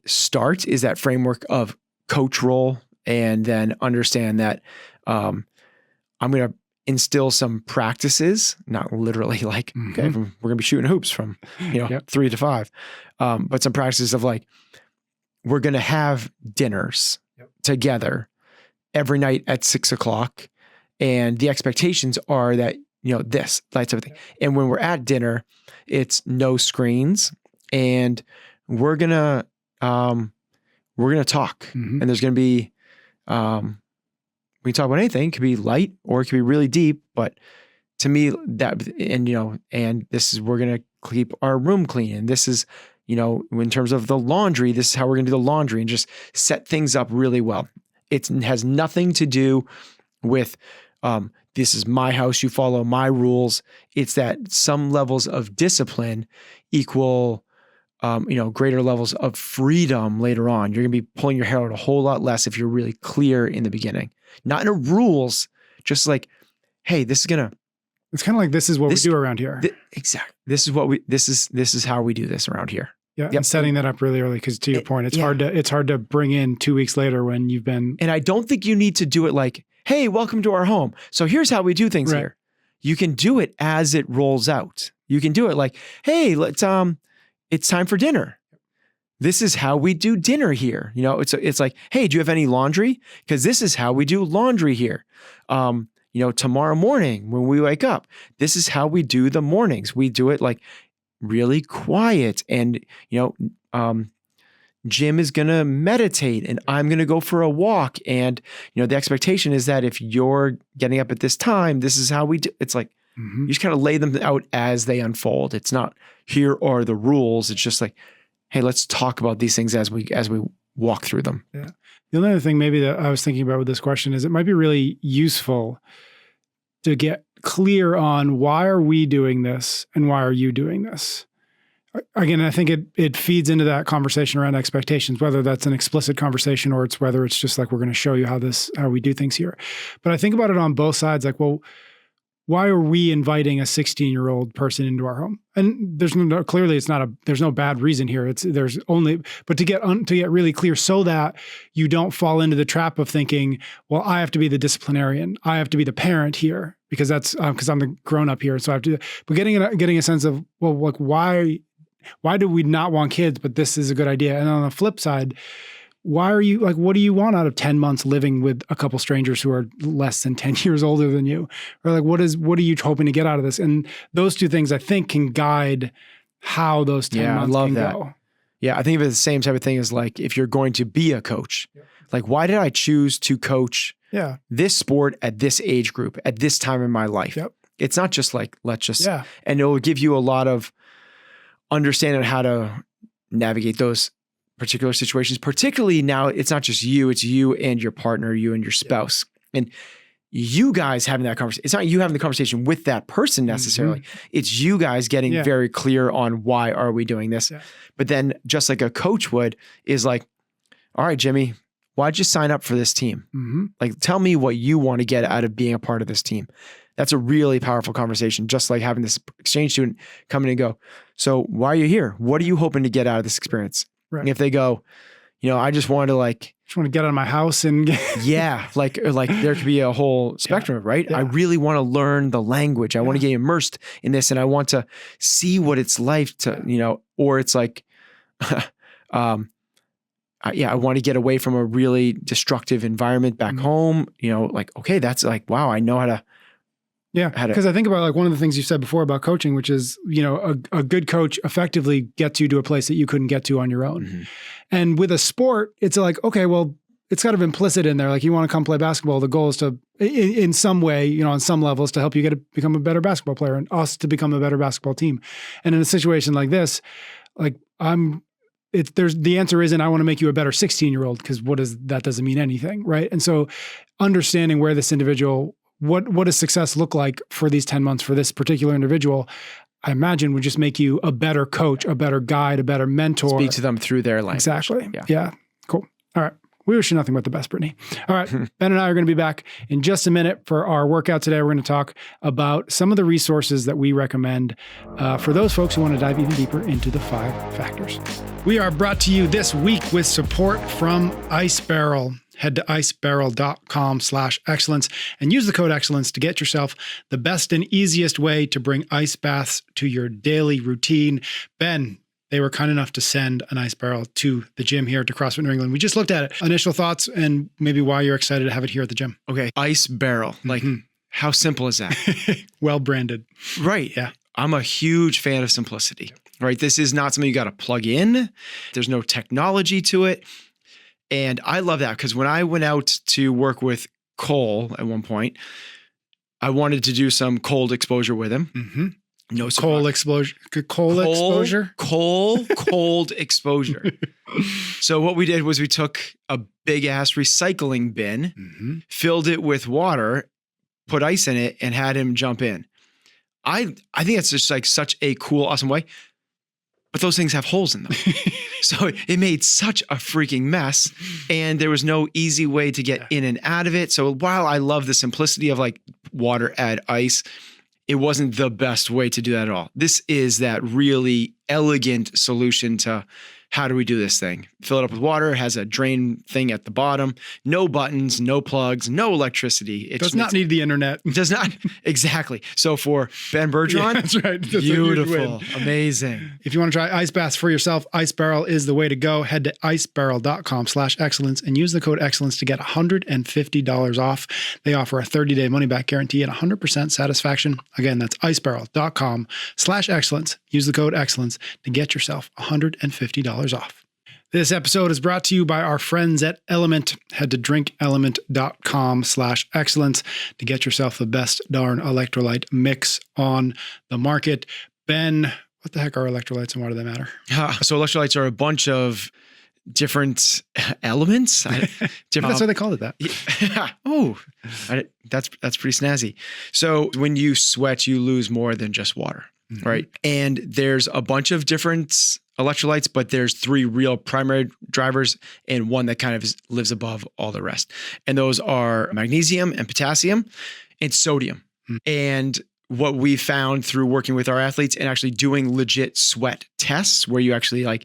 Speaker 2: start, is that framework of coach role, and then understand that I'm going to instill some practices, not literally like, okay, we're going to be shooting hoops from 3 to 5, but some practices of like, we're going to have dinners together every night at 6 o'clock. And the expectations are that, this, that type of thing. And when we're at dinner, it's no screens, and we're going to talk, and there's going to be, we can talk about anything. It could be light or it could be really deep, but to me that, and this is, we're going to keep our room clean. And this is, in terms of the laundry, this is how we're going to do the laundry, and just set things up really well. It has nothing to do with, this is my house, you follow my rules. It's that some levels of discipline equal, greater levels of freedom later on. You're going to be pulling your hair out a whole lot less if you're really clear in the beginning. Not in the rules, just like, hey, it's kind
Speaker 1: of like, this is what we do around here.
Speaker 2: Exactly. This is how we do this around here.
Speaker 1: Yeah. And setting that up really early. Cause to your point, it's hard to bring in 2 weeks later when you've been.
Speaker 2: And I don't think you need to do it like, hey, welcome to our home. So here's how we do things here. You can do it as it rolls out. You can do it like, hey, it's time for dinner. This is how we do dinner here. It's like, hey, do you have any laundry? Because this is how we do laundry here. Tomorrow morning when we wake up, this is how we do the mornings. We do it like really quiet, and, Jim is going to meditate and I'm going to go for a walk. And, the expectation is that if you're getting up at this time, this is how we do. It's like, you just kind of lay them out as they unfold. It's not, here are the rules. It's just like, hey, let's talk about these things as we walk through them. Yeah.
Speaker 1: The other thing maybe that I was thinking about with this question is it might be really useful to get clear on, why are we doing this and why are you doing this? Again, I think it feeds into that conversation around expectations, whether that's an explicit conversation or whether it's just like, we're going to show you how we do things here. But I think about it on both sides, like, well, why are we inviting a 16-year-old person into our home? And there's no bad reason here. But to get really clear so that you don't fall into the trap of thinking, well, I have to be the disciplinarian. I have to be the parent here because because I'm the grown up here. So I have to, but getting a sense of, well, like, why do we not want kids, but this is a good idea? And on the flip side, why are you like, what do you want out of 10 months living with a couple strangers who are less than 10 years older than you? Or like, what are you hoping to get out of this? And those two things I think can guide how those 10 months can go.
Speaker 2: Yeah. I think of it the same type of thing as like, if you're going to be a coach, like, why did I choose to coach this sport at this age group at this time in my life? It's not just like, and it will give you a lot of understanding how to navigate those particular situations, particularly now it's not just you, it's you and your partner, you and your spouse. And you guys having that conversation. It's not you having the conversation with that person necessarily. It's you guys getting very clear on, why are we doing this? But then just like a coach would, is like, all right, Jimmy, why'd you sign up for this team? Like, tell me what you want to get out of being a part of this team. That's a really powerful conversation, just like having this exchange student come in and go, so why are you here? What are you hoping to get out of this experience?
Speaker 1: Right.
Speaker 2: And if they go, I just want to
Speaker 1: just want to get out of my house and
Speaker 2: yeah, like there could be a whole spectrum, right?
Speaker 1: Yeah.
Speaker 2: I really want to learn the language. I want to get immersed in this, and I want to see what it's like to, or it's like, I want to get away from a really destructive environment back home. Okay, that's wow, I know how to.
Speaker 1: Yeah, because I think about one of the things you said before about coaching, which is, a good coach effectively gets you to a place that you couldn't get to on your own.
Speaker 2: Mm-hmm.
Speaker 1: And with a sport, it's okay, well, it's kind of implicit in there. Like, you want to come play basketball. The goal is to, in some way, on some levels, to help you become a better basketball player and us to become a better basketball team. And in a situation like this, the answer isn't, I want to make you a better 16-year-old, because that doesn't mean anything, right? And so understanding where this individual, what does success look like for these 10 months for this particular individual, I imagine would just make you a better coach, a better guide, a better mentor.
Speaker 2: Speak to them through their language.
Speaker 1: Exactly. Yeah. Cool. All right. We wish you nothing but the best, Brittany. All right. Ben and I are going to be back in just a minute for our workout today. We're going to talk about some of the resources that we recommend for those folks who want to dive even deeper into the 5 factors. We are brought to you this week with support from Ice Barrel. Head to icebarrel.com/excellence and use the code excellence to get yourself the best and easiest way to bring ice baths to your daily routine. Ben, they were kind enough to send an ice barrel to the gym here to CrossFit New England. We just looked at it. Initial thoughts and maybe why you're excited to have it here at the gym.
Speaker 2: Okay. Ice barrel. How simple is that?
Speaker 1: Well branded.
Speaker 2: Right. Yeah. I'm a huge fan of simplicity, right? This is not something you got to plug in. There's no technology to it. And I love that, because when I went out to work with Cole at one point, I wanted to do some cold exposure with him.
Speaker 1: Mm-hmm.
Speaker 2: No
Speaker 1: cold exposure.
Speaker 2: Cold exposure. So what we did was we took a big ass recycling bin, filled it with water, put ice in it, and had him jump in. I think it's just such a cool, awesome way. But those things have holes in them. So it made such a freaking mess, and there was no easy way to get in and out of it. So while I love the simplicity of water, add ice, it wasn't the best way to do that at all. This is that really elegant solution to how do we do this thing? Fill it up with water. It has a drain thing at the bottom. No buttons, no plugs, no electricity. It
Speaker 1: does not need the internet.
Speaker 2: Does not. Exactly. So for Ben Bergeron,
Speaker 1: that's right. That's
Speaker 2: beautiful. Amazing.
Speaker 1: If you want to try ice baths for yourself, Ice Barrel is the way to go. Head to icebarrel.com/excellence and use the code excellence to get $150 off. They offer a 30-day money-back guarantee and 100% satisfaction. Again, that's icebarrel.com/excellence. Use the code excellence to get yourself $150 off. This episode is brought to you by our friends at Element. Head to drinkelement.com/excellence to get yourself the best darn electrolyte mix on the market. Ben, what the heck are electrolytes and why do they matter?
Speaker 2: So electrolytes are a bunch of different elements.
Speaker 1: That's why they called it that.
Speaker 2: That's pretty snazzy. So when you sweat, you lose more than just water. Right. And there's a bunch of different electrolytes, but there's 3 real primary drivers and one that kind of lives above all the rest. And those are magnesium and potassium and sodium. And what we found through working with our athletes and actually doing legit sweat tests where you actually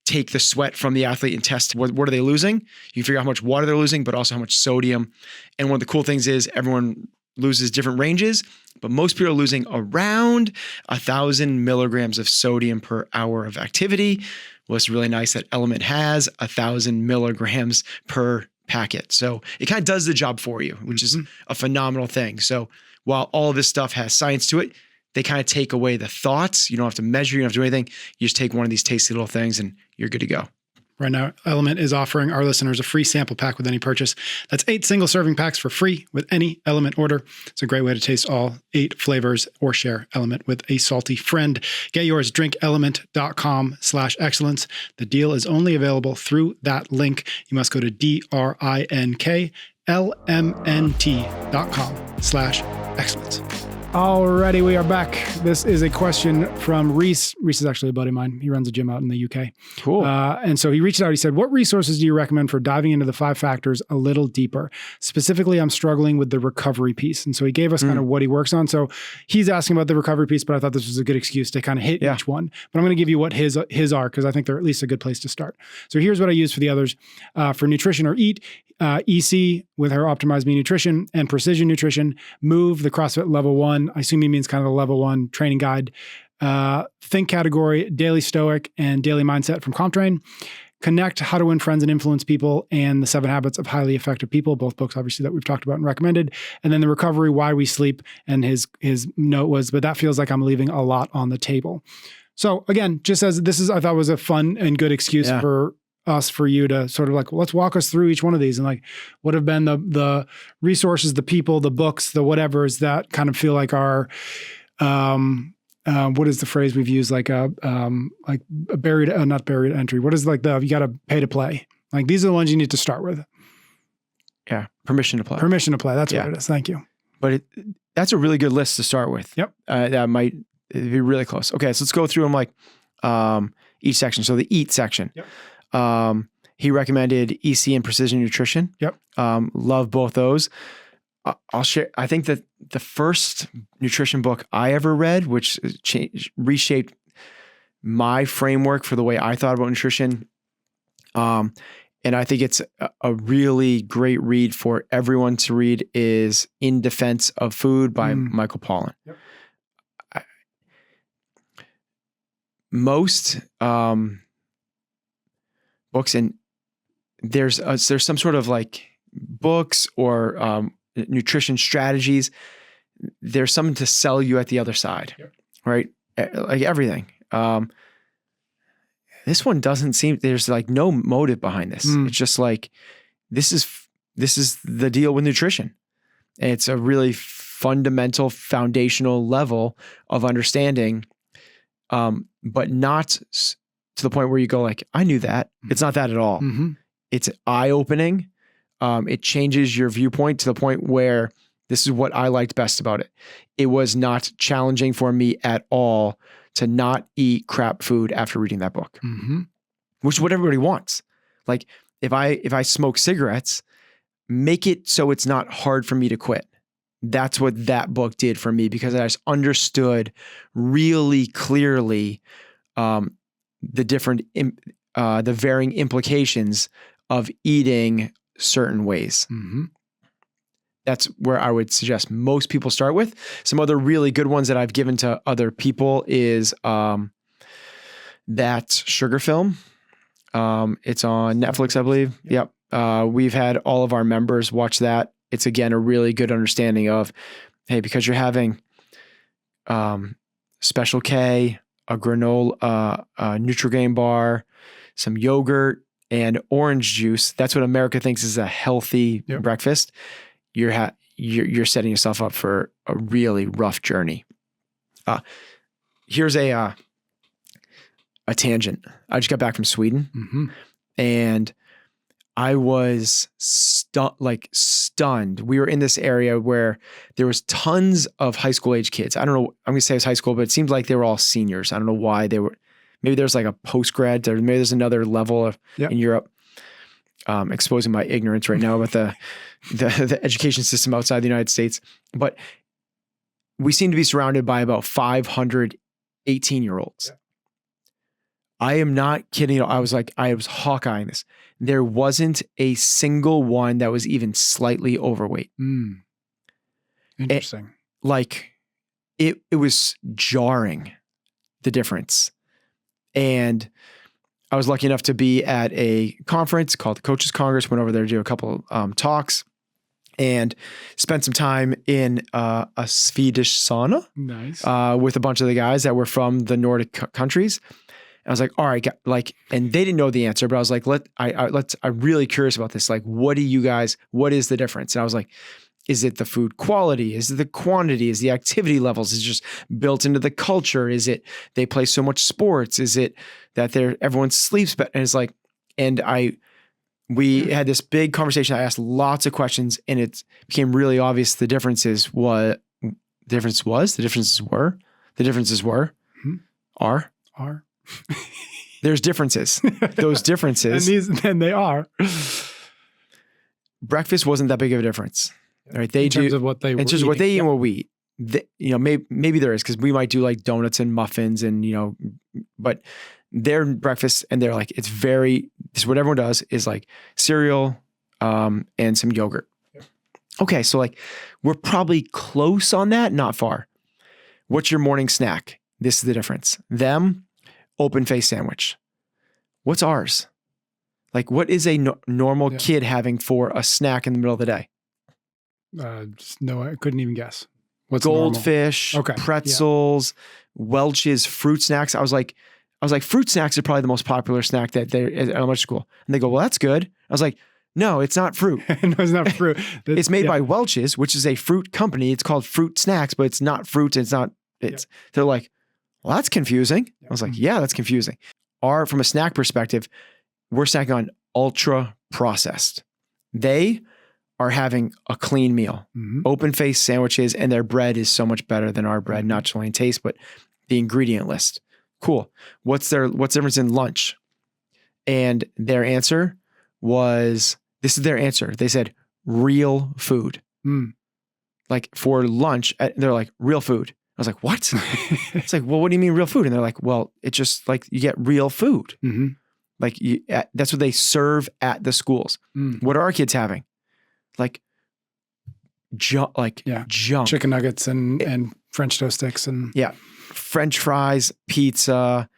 Speaker 2: take the sweat from the athlete and test what are they losing. You can figure out how much water they're losing, but also how much sodium. And one of the cool things is everyone loses different ranges, but most people are losing around 1,000 milligrams of sodium per hour of activity. Well, it's really nice that Element has 1,000 milligrams per packet. So it kind of does the job for you, which is a phenomenal thing. So while all of this stuff has science to it, they kind of take away the thoughts. You don't have to measure, you don't have to do anything. You just take one of these tasty little things and you're good to go.
Speaker 1: Right now, Element is offering our listeners a free sample pack with any purchase. That's 8 single serving packs for free with any Element order. It's a great way to taste all 8 flavors or share Element with a salty friend. Get yours, drinkelement.com/excellence. The deal is only available through that link. You must go to drinklmnt.com/excellence. Alrighty, we are back. This is a question from Reese. Reese is actually a buddy of mine. He runs a gym out in the UK.
Speaker 2: Cool.
Speaker 1: And so he reached out. He said, what resources do you recommend for diving into the 5 factors a little deeper? Specifically, I'm struggling with the recovery piece. And so he gave us kind of what he works on. So he's asking about the recovery piece, but I thought this was a good excuse to kind of hit each one. But I'm going to give you what his are, because I think they're at least a good place to start. So here's what I use for the others. For nutrition or eat, EC with her Optimize Me Nutrition, and Precision Nutrition. Move, the CrossFit Level 1. I assume he means kind of the Level 1 training guide. Think category, Daily Stoic, and Daily Mindset from CompTrain. Connect, How to Win Friends and Influence People, and The 7 Habits of Highly Effective People, both books obviously that we've talked about and recommended. And then the recovery, Why We Sleep, and his note was, but that feels like I'm leaving a lot on the table. So again, just as this is, I thought was a fun and good excuse for you to sort of like, let's walk us through each one of these and like what have been the resources, the people, the books, the whatevers that kind of feel like are, what is the phrase we've used? Like a buried, not buried entry. What is like you got to pay to play. Like these are the ones you need to start with.
Speaker 2: Yeah. Permission to play.
Speaker 1: Permission to play. That's what it is. Thank you.
Speaker 2: But that's a really good list to start with.
Speaker 1: Yep.
Speaker 2: That might be really close. Okay. So let's go through them like each section. So the eat section.
Speaker 1: Yep.
Speaker 2: He recommended EC and Precision Nutrition.
Speaker 1: Yep.
Speaker 2: Love both those. I'll share. I think that the first nutrition book I ever read, which reshaped my framework for the way I thought about nutrition. And I think it's a really great read for everyone to read, is In Defense of Food by Michael Pollan. Yep. Most books, and there's some sort of like books or nutrition strategies. There's something to sell you at the other side, right? Like everything. This one doesn't seem, there's like no motive behind this. It's just like, this is the deal with nutrition. And it's a really fundamental, foundational level of understanding, but not to the point where you go like, I knew that. It's not that at all. It's eye-opening. It changes your viewpoint to the point where this is what I liked best about it. It was not challenging for me at all to not eat crap food after reading that book, which is what everybody wants. Like if I smoke cigarettes, make it so it's not hard for me to quit. That's what that book did for me, because I just understood really clearly the different, the varying implications of eating certain ways. That's where I would suggest most people start with. Some other really good ones that I've given to other people is That Sugar Film. It's on Netflix, I believe. Yep. We've had all of our members watch that. It's again a really good understanding of, hey, because you're having Special K, a granola, a Nutri-Grain bar, some yogurt, and orange juice. That's what America thinks is a healthy breakfast. You're setting yourself up for a really rough journey. Here's a tangent. I just got back from Sweden, and I was stunned. We were in this area where there was tons of high school age kids. I don't know. I'm going to say it's high school, but it seems like they were all seniors. I don't know why they were. Maybe there's like a post-grad, or maybe there's another level of in Europe. Exposing my ignorance right now about the education system outside the United States. But we seem to be surrounded by about 500 18-year-olds. I am not kidding. I was hawkeyeing this. There wasn't a single one that was even slightly overweight.
Speaker 1: Interesting.
Speaker 2: It was jarring, the difference. And I was lucky enough to be at a conference called the Coaches Congress, went over there to do a couple talks and spent some time in a Swedish sauna. Nice. With a bunch of the guys that were from the Nordic countries. And I was like, all right, and they didn't know the answer, but I was like, I'm really curious about this. Like, what is the difference? And I was like, is it the food quality? Is it the quantity? Is the activity levels? Is it just built into the culture? Is it they play so much sports? Is it that everyone sleeps better? And it's like, we had this big conversation. I asked lots of questions, and it became really obvious the differences The difference was, the differences were, the differences were, are. There's differences. Those differences.
Speaker 1: And they are.
Speaker 2: Breakfast wasn't that big of a difference. Right?
Speaker 1: In terms of what they were
Speaker 2: it's just
Speaker 1: eating.
Speaker 2: what they eat and what we eat. Maybe there is, because we might do like donuts and muffins and, but their breakfast and they're like, it's what everyone does is like cereal and some yogurt. Yep. Okay. So like we're probably close on that, not far. What's your morning snack? This is the difference. Them, open face sandwich. What's ours? Like what is a normal kid having for a snack in the middle of the day?
Speaker 1: No, I couldn't even guess. What's
Speaker 2: goldfish, pretzels, Welch's, fruit snacks. I was like, fruit snacks are probably the most popular snack that they're at elementary school. And they go, well, that's good. I was like, no, it's not fruit.
Speaker 1: No, it's not fruit.
Speaker 2: It's made by Welch's, which is a fruit company. It's called Fruit Snacks, but it's not fruit. They're like, well, that's confusing. I was like, yeah, that's confusing. From a snack perspective, we're snacking on ultra processed. They are having a clean meal, open face sandwiches, and their bread is so much better than our bread, not just only in taste, but the ingredient list. Cool. What's the difference in lunch? And their answer was, this is their answer. They said, real food. Like for lunch, they're like, real food. I was like, what? It's like, well, what do you mean real food? And they're like, well, it's just like you get real food. Like that's what they serve at the schools. What are our kids having? Like junk.
Speaker 1: Chicken nuggets and French toast sticks and
Speaker 2: French fries, pizza,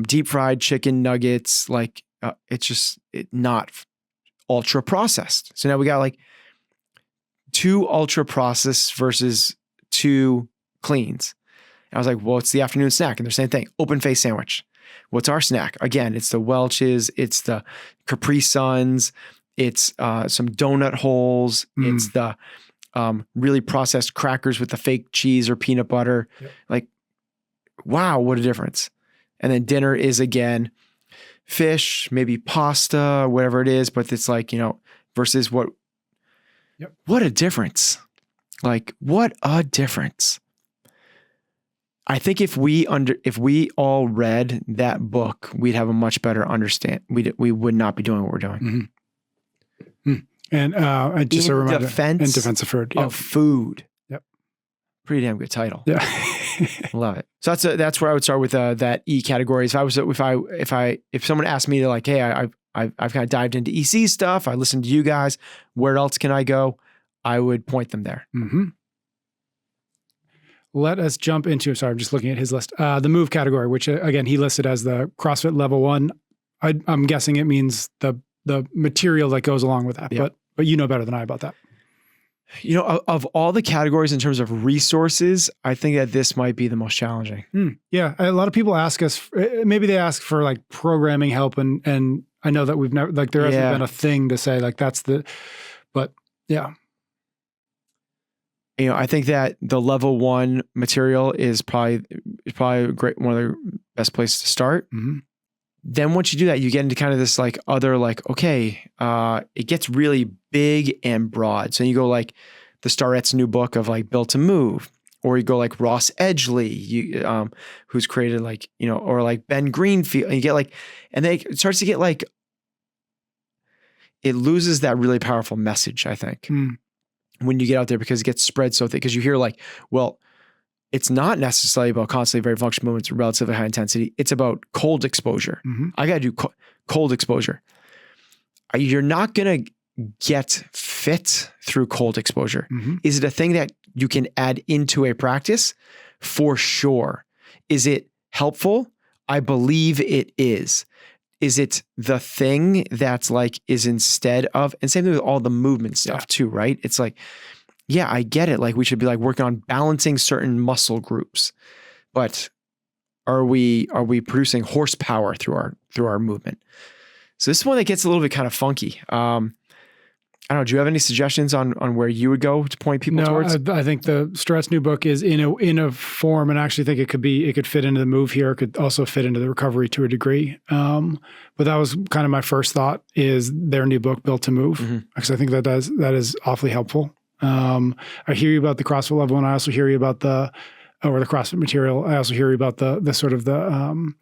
Speaker 2: deep fried chicken nuggets. Like it's just not ultra processed. So now we got like 2 ultra processed versus 2 cleans. And I was like, well, it's the afternoon snack, and they're saying thing. Open face sandwich. What's our snack? Again, it's the Welch's, it's the Capri Suns, it's some donut holes, it's the really processed crackers with the fake cheese or peanut butter. Yep. Like, wow, what a difference. And then dinner is again, fish, maybe pasta, whatever it is, but it's like, versus what a difference. Like, what a difference. I think if we all read that book, we'd have a much better understand. We would not be doing what we're doing.
Speaker 1: And just a reminder, in defense of food.
Speaker 2: Of food.
Speaker 1: Yep.
Speaker 2: Pretty damn good title.
Speaker 1: Yeah.
Speaker 2: Love it. So that's where I would start with that E category. If someone asked me to like, hey, I've kind of dived into EC stuff. I listened to you guys. Where else can I go? I would point them there.
Speaker 1: Let us jump into, sorry, I'm just looking at his list. The move category, which again, he listed as the CrossFit level 1. I'm guessing it means the material that goes along with that, but you know better than I about that.
Speaker 2: Of all the categories in terms of resources, I think that this might be the most challenging.
Speaker 1: Yeah. A lot of people ask us, maybe they ask for like programming help. And I know that we've never, like there hasn't been a thing to say like but yeah.
Speaker 2: I think that the level 1 material is probably a great, one of the best places to start. Then once you do that, you get into kind of this like other, like, okay, it gets really big and broad. So you go like the Starrett's new book of like Built to Move, or you go like Ross Edgley, who's created like, or like Ben Greenfield, and you get like, and then it starts to get like, it loses that really powerful message, I think. When you get out there, because it gets spread so thick, because you hear like, well, it's not necessarily about constantly very functional movements, relatively high intensity. It's about cold exposure. I got to do cold exposure. You're not going to get fit through cold exposure. Is it a thing that you can add into a practice? For sure. Is it helpful? I believe it is. Is it the thing that's like, is instead of, and same thing with all the movement stuff too, right? It's like, yeah, I get it. Like we should be like working on balancing certain muscle groups, but are we producing horsepower through our movement? So this is one that gets a little bit kind of funky. I don't know. Do you have any suggestions on where you would go to point people towards?
Speaker 1: I think the Starrett's new book is in a form, and I actually think it could fit into the move here. It could also fit into the recovery to a degree. But that was kind of my first thought, is their new book, Built to Move, because I think that is awfully helpful. I hear you about the CrossFit level, and I also hear you about the CrossFit material. I also hear you about the sort of the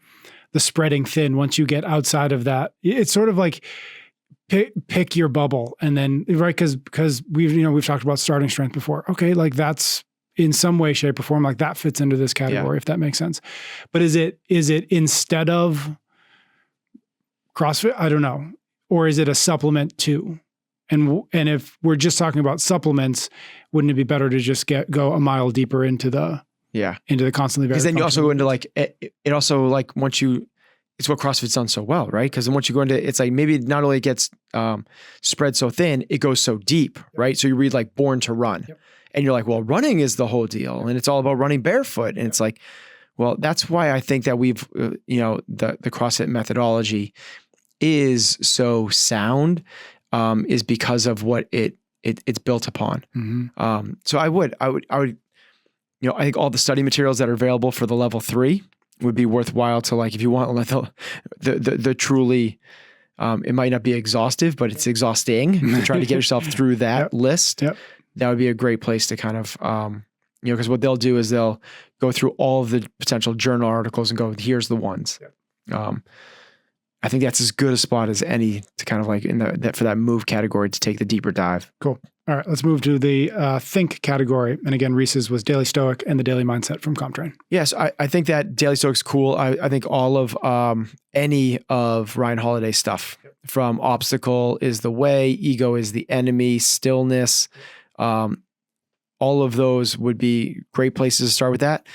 Speaker 1: spreading thin. Once you get outside of that, it's sort of like pick your bubble, and then right because we've talked about starting strength before. Okay, like that's in some way, shape, or form, like that fits into this category, if that makes sense. But is it instead of CrossFit? I don't know. Or is it a supplement too? And if we're just talking about supplements, wouldn't it be better to just go a mile deeper into the constantly varied?
Speaker 2: Because then you also go into like, it also like once you, it's what CrossFit's done so well, right? Because then once you go into, it's like maybe not only it gets spread so thin, it goes so deep, right? So you read like Born to Run. Yep. And you're like, well, running is the whole deal. And it's all about running barefoot. And it's like, well, that's why I think that we've, the CrossFit methodology is so sound, is because of what it's built upon. Mm-hmm. So I would, I think all the study materials that are available for the level 3 would be worthwhile to, like, if you want the truly, it might not be exhaustive, but it's exhausting to try to get yourself through that list. Yep. That would be a great place to kind of, because what they'll do is they'll go through all of the potential journal articles and go, here's the ones. Yep. I think that's as good a spot as any to kind of like for that move category to take the deeper dive.
Speaker 1: Cool. All right, let's move to the think category. And again, Reese's was Daily Stoic and the Daily Mindset from CompTrain.
Speaker 2: Yes, I think that Daily Stoic's cool. I think all of any of Ryan Holiday's stuff, from Obstacle is the Way, Ego is the Enemy, Stillness, all of those would be great places to start with that.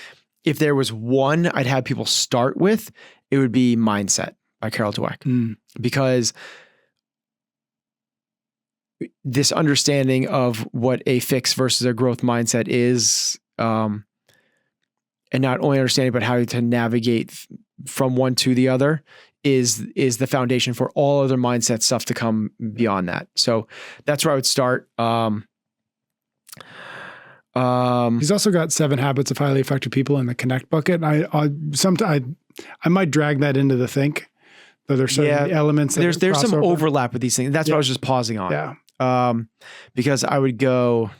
Speaker 2: If there was one I'd have people start with, it would be Mindset by Carol Dweck. Because this understanding of what a fixed versus a growth mindset is, and not only understanding, but how to navigate from one to the other is the foundation for all other mindset stuff to come beyond that. So that's where I would start.
Speaker 1: He's also got 7 Habits of Highly Effective People in the Connect bucket. And I might drag that into the think. But there's certain elements.
Speaker 2: There's some overlap with these things. That's what I was just pausing on.
Speaker 1: Yeah.
Speaker 2: Because I would go,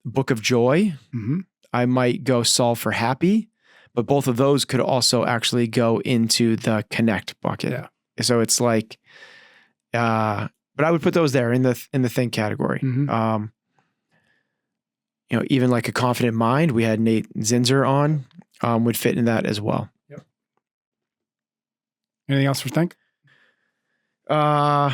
Speaker 2: Book of Joy. Mm-hmm. I might go Solve for Happy, but both of those could also actually go into the Connect bucket. Yeah. So it's like, but I would put those there in the think category. Mm-hmm. Even like A Confident Mind, we had Nate Zinzer on, would fit in that as well.
Speaker 1: Anything else for think?
Speaker 2: No.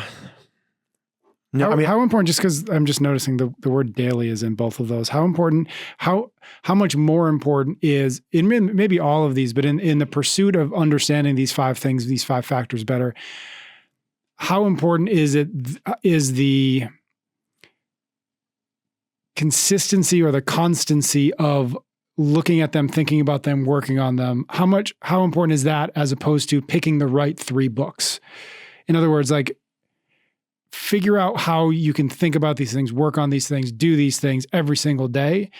Speaker 1: How important? Just because I'm just noticing the word daily is in both of those. How important? How much more important is in maybe all of these, but in the pursuit of understanding these 5 things, these 5 factors better? How important is the consistency or the constancy of looking at them, thinking about them, working on them? How important is that as opposed to picking the right 3 books? In other words, like, figure out how you can think about these things, work on these things, do these things every single day.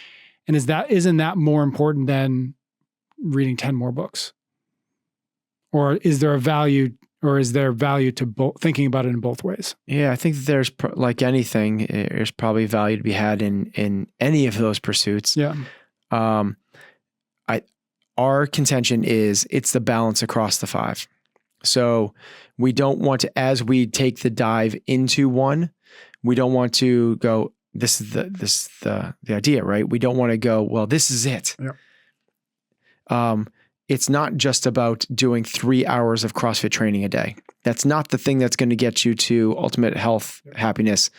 Speaker 1: And isn't that more important than reading 10 more books? Or is there value to thinking about it in both ways?
Speaker 2: Yeah, I think that there's like anything, there's probably value to be had in any of those pursuits.
Speaker 1: Yeah.
Speaker 2: Our contention is it's the balance across the 5. So we don't want to, as we take the dive into one, we don't want to go, this is the idea, right? We don't want to go, well, this is it. Yeah. It's not just about doing 3 hours of CrossFit training a day. That's not the thing that's going to get you to ultimate health, happiness.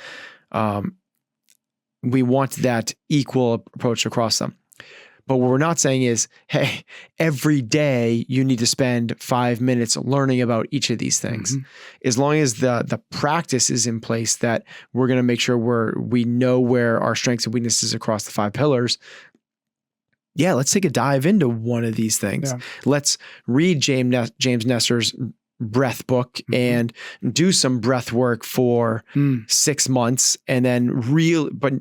Speaker 2: We want that equal approach across them. But what we're not saying is, hey, every day you need to spend 5 minutes learning about each of these things. Mm-hmm. As long as the practice is in place, that we're going to make sure we know where our strengths and weaknesses across the 5 pillars. Yeah, let's take a dive into one of these things. Yeah. Let's read James Nestor's breath book and do some breath work for 6 months. And then but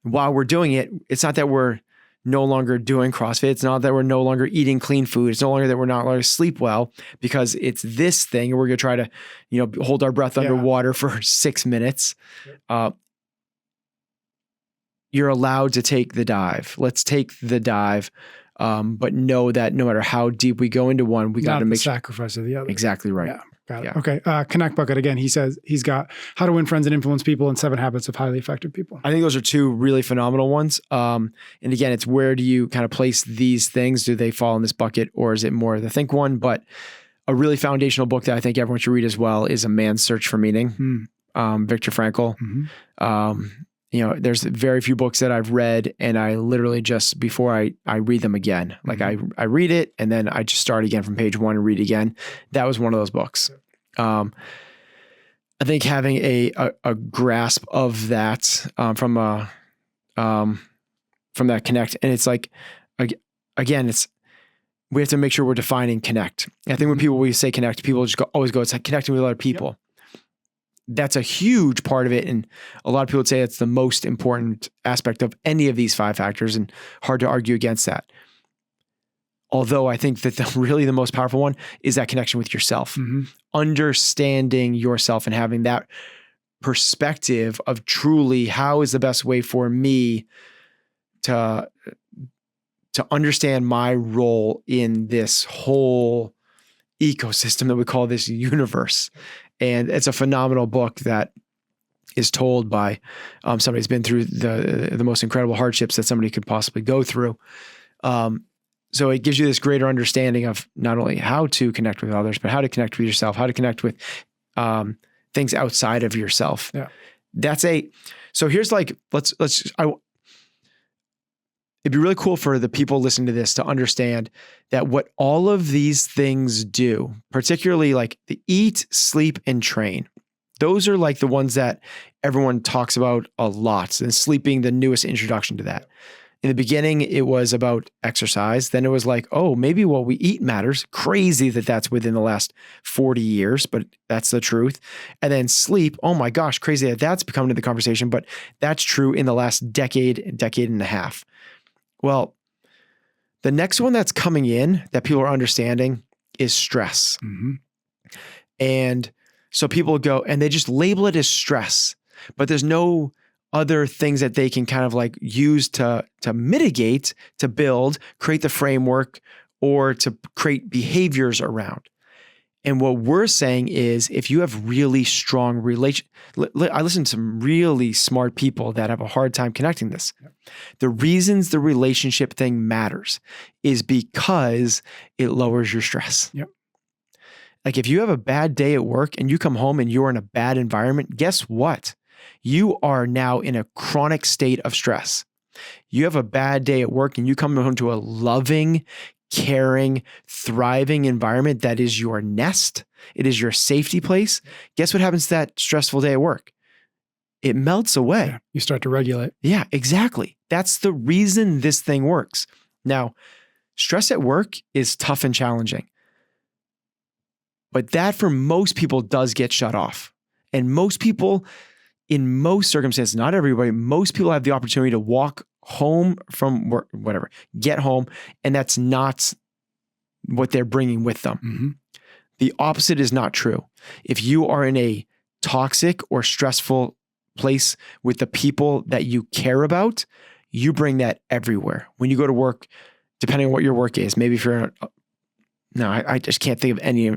Speaker 2: while we're doing it, it's not that we're no longer doing CrossFit. It's not that we're no longer eating clean food. It's no longer that we're not going to sleep well, because it's this thing. And we're going to try to, hold our breath underwater for 6 minutes. you're allowed to take the dive. Let's take the dive. But know that no matter how deep we go into one, we got to make
Speaker 1: sacrifice of the other.
Speaker 2: Exactly right.
Speaker 1: Yeah. Got it.
Speaker 2: Yeah.
Speaker 1: Okay. Connect Bucket again. He says he's got How to Win Friends and Influence People and 7 Habits of Highly Effective People.
Speaker 2: I think those are 2 really phenomenal ones. And again, it's where do you kind of place these things? Do they fall in this bucket, or is it more the think one? But a really foundational book that I think everyone should read as well is A Man's Search for Meaning. Viktor Frankl. There's very few books that I've read, and I literally just before I read them again, like I read it and then I just start again from page 1 and read again. That was one of those books. I think having a grasp of that from that connect, and it's like again, we have to make sure we're defining connect. I think when we say connect, people just always go, it's like connecting with other people. Yep. That's a huge part of it. And a lot of people would say it's the most important aspect of any of these 5 factors, and hard to argue against that. Although I think that really the most powerful one is that connection with yourself, understanding yourself and having that perspective of truly how is the best way for me to understand my role in this whole ecosystem that we call this universe. And it's a phenomenal book that is told by somebody who's been through the most incredible hardships that somebody could possibly go through. So it gives you this greater understanding of not only how to connect with others, but how to connect with yourself, how to connect with things outside of yourself. Yeah. So here's like, it'd be really cool for the people listening to this to understand that what all of these things do, particularly like the eat, sleep, and train, those are like the ones that everyone talks about a lot, and sleep being the newest introduction to that. In the beginning, it was about exercise. Then it was like, oh, maybe what we eat matters. Crazy that that's within the last 40 years, but that's the truth. And then sleep, oh my gosh, crazy that that's become into the conversation, but that's true in the last decade and a half. Well, the next one that's coming in that people are understanding is stress. And so people go and they just label it as stress, but there's no other things that they can kind of like use to mitigate, to build, create the framework, or to create behaviors around. And what we're saying is, if you have really strong I listen to some really smart people that have a hard time connecting this. Yep. The reasons the relationship thing matters is because it lowers your stress.
Speaker 1: Yep.
Speaker 2: Like if you have a bad day at work and you come home and you're in a bad environment, guess what? You are now in a chronic state of stress. You have a bad day at work and you come home to a loving, caring, thriving environment that is your nest. It is your safety place. Guess what happens to that stressful day at work? It melts away.
Speaker 1: Yeah, you start to regulate.
Speaker 2: Yeah, exactly. That's the reason this thing works. Now, stress at work is tough and challenging, but that for most people does get shut off. And most people, in most circumstances, not everybody, most people have the opportunity to walk home from work, whatever, get home, and that's not what they're bringing with them. The opposite is not true. If you are in a toxic or stressful place with the people that you care about, you bring that everywhere. When you go to work, depending on what your work is, maybe if you're, I just can't think of any,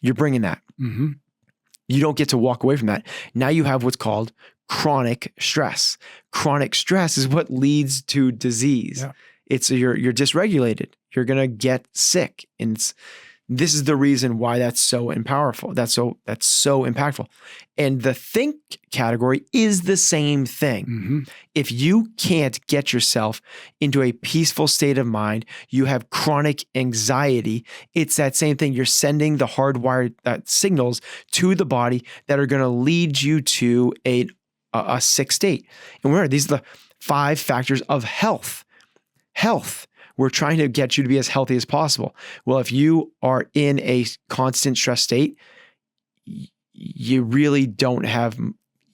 Speaker 2: you're bringing that. You don't get to walk away from that. Now you have what's called chronic stress. Chronic stress is what leads to disease. Yeah. It's you're dysregulated. You're going to get sick. And this is the reason why that's so powerful. That's so impactful. And the think category is the same thing. If you can't get yourself into a peaceful state of mind, you have chronic anxiety. It's that same thing. You're sending the hardwired signals to the body that are going to lead you to a sick state. And remember, these are the 5 factors of health. Health. We're trying to get you to be as healthy as possible. Well, if you are in a constant stress state, you really don't have,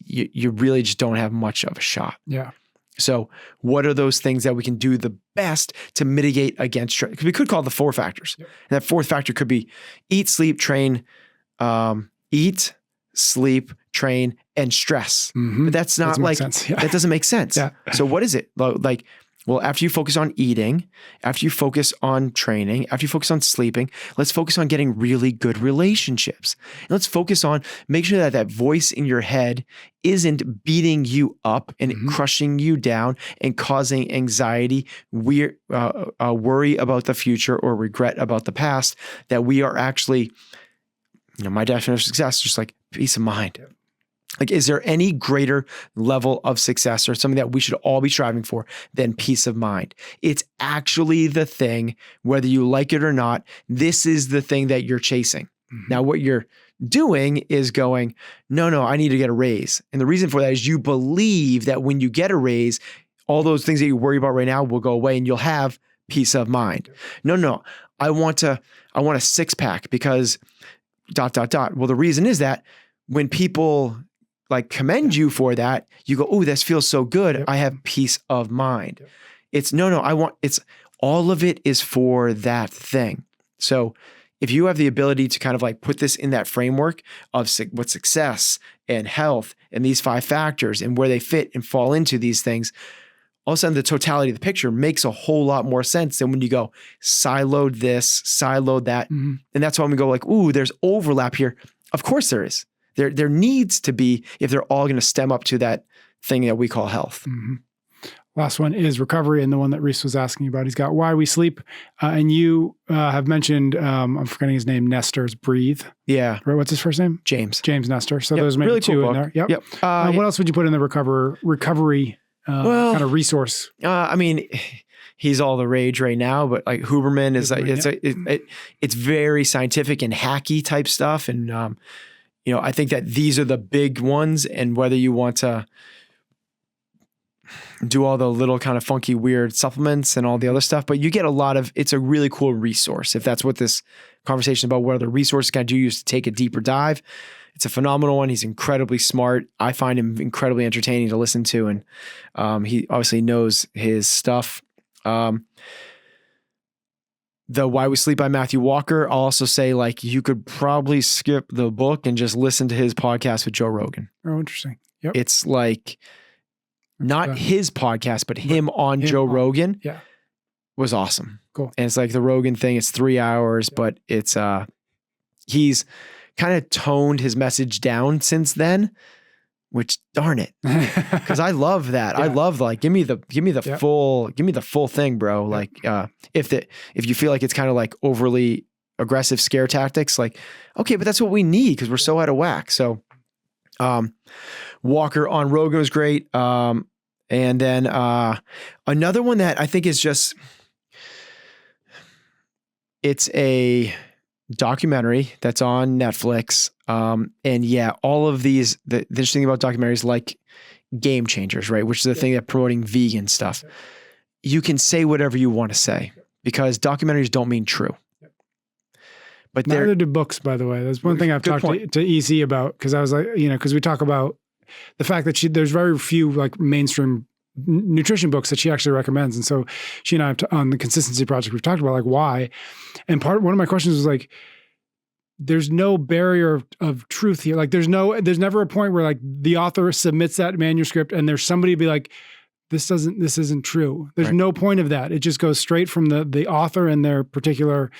Speaker 2: you really just don't have much of a shot.
Speaker 1: Yeah.
Speaker 2: So what are those things that we can do the best to mitigate against stress? Because we could call it the 4 factors. Yep. And that 4th factor could be eat, sleep, train, train, and stress.
Speaker 1: Mhm.
Speaker 2: But that's not
Speaker 1: Doesn't make
Speaker 2: like,
Speaker 1: sense. Yeah.
Speaker 2: that doesn't make sense.
Speaker 1: Yeah.
Speaker 2: So what is it? Like, well, after you focus on eating, after you focus on training, after you focus on sleeping, let's focus on getting really good relationships. And let's focus on make sure that that voice in your head isn't beating you up and crushing you down and causing anxiety, worry about the future or regret about the past, that we are actually, my definition of success is just like peace of mind. Like, is there any greater level of success or something that we should all be striving for than peace of mind? It's actually the thing, whether you like it or not, this is the thing that you're chasing. Now, what you're doing is going, no, I need to get a raise. And the reason for that is you believe that when you get a raise, all those things that you worry about right now will go away and you'll have peace of mind. No, I want a six pack because ... Well, the reason is that when people like commend you for that, you go, oh, this feels so good. I have peace of mind. It's it's all of it is for that thing. So if you have the ability to kind of like put this in that framework of what success and health and these 5 factors and where they fit and fall into these things, all of a sudden the totality of the picture makes a whole lot more sense than when you go siloed this, siloed that. And that's why we go like, ooh, there's overlap here. Of course there is. There needs to be, if they're all going to stem up to that thing that we call health.
Speaker 1: Last one is recovery, and the one that Reese was asking about. He's got Why We Sleep, and you have mentioned, I'm forgetting his name, Nestor's Breathe.
Speaker 2: Yeah.
Speaker 1: Right, what's his first name?
Speaker 2: James
Speaker 1: Nestor. So those maybe really 2 cool in there. Yep. What else would you put in the recovery kind of resource?
Speaker 2: I mean, he's all the rage right now, but like Huberman is like, it's very scientific and hacky type stuff. And, I think that these are the big ones, and whether you want to do all the little kind of funky, weird supplements and all the other stuff, but you get it's a really cool resource. If that's what this conversation about what other resources can do, use to take a deeper dive. It's a phenomenal one. He's incredibly smart. I find him incredibly entertaining to listen to. And he obviously knows his stuff. The Why We Sleep by Matthew Walker. I'll also say like, you could probably skip the book and just listen to his podcast with Joe Rogan.
Speaker 1: Oh, interesting. Yep.
Speaker 2: It's like not his podcast, but him on Joe Rogan.
Speaker 1: Yeah.
Speaker 2: Was awesome.
Speaker 1: Cool.
Speaker 2: And it's like the Rogan thing. It's 3 hours, but it's, he's kind of toned his message down since then, which darn it. Cause I love that. I love like, give me the full thing, bro. Like, if you feel like it's kind of like overly aggressive scare tactics, like, okay, but that's what we need, cause we're so out of whack. So, Walker on Rogan was great. And then, another one that I think is just, it's a documentary that's on Netflix. And yeah, all of these, the interesting thing about documentaries like Game Changers, right? Which is the thing that promoting vegan stuff. You can say whatever you want to say because documentaries don't mean true. But
Speaker 1: neither do books, by the way. That's one thing I've talked to EC about, because I was like, because we talk about the fact that there's very few like mainstream nutrition books that she actually recommends. And so she and I on the Consistency Project, we've talked about like why. And one of my questions was like, there's no barrier of truth here. Like there's never a point where like the author submits that manuscript and there's somebody be like, this isn't true. There's no point of that. It just goes straight from the author and their particular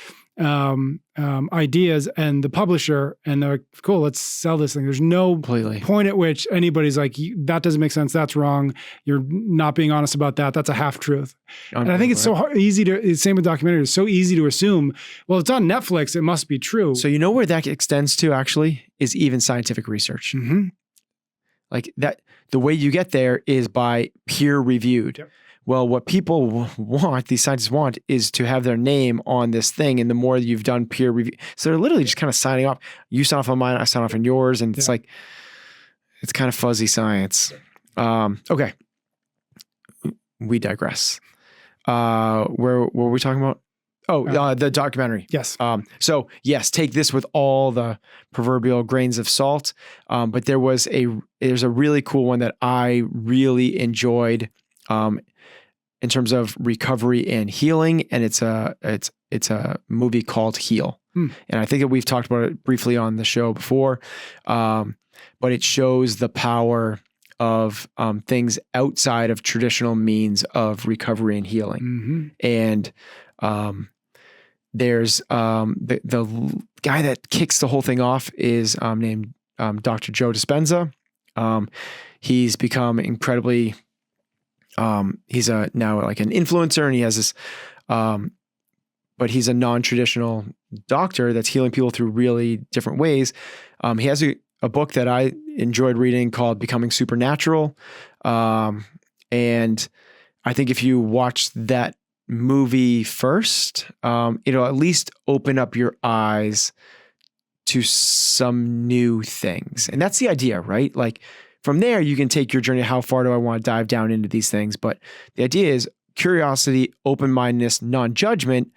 Speaker 1: ideas and the publisher, and they're like, cool, let's sell this thing. There's no point at which anybody's like, that doesn't make sense. That's wrong. You're not being honest about that. That's a half truth. And I think it's so easy same with documentaries. It's so easy to assume, well, it's on Netflix, it must be true.
Speaker 2: So you know where that extends to actually is even scientific research. Like that, the way you get there is by peer reviewed. Yep. Well, what people want, these scientists want, is to have their name on this thing. And the more you've done peer review, so they're literally just kind of signing off. You sign off on mine, I sign off on yours. And it's like, it's kind of fuzzy science. Okay. We digress. Where were we talking about? Oh, the documentary.
Speaker 1: Yes.
Speaker 2: So yes, take this with all the proverbial grains of salt. But there's a really cool one that I really enjoyed, in terms of recovery and healing. And it's a movie called Heal. And I think that we've talked about it briefly on the show before. but it shows the power of things outside of traditional means of recovery and healing. And there's the guy that kicks the whole thing off is named Dr. Joe Dispenza. He's become incredibly, he's now like an influencer, and he has this, but he's a non-traditional doctor that's healing people through really different ways. He has a book that I enjoyed reading called Becoming Supernatural. And I think if you watch that movie first, it'll at least open up your eyes to some new things. And that's the idea, right? Like from there, you can take your journey. How far do I want to dive down into these things? But the idea is curiosity, open-mindedness, non-judgment.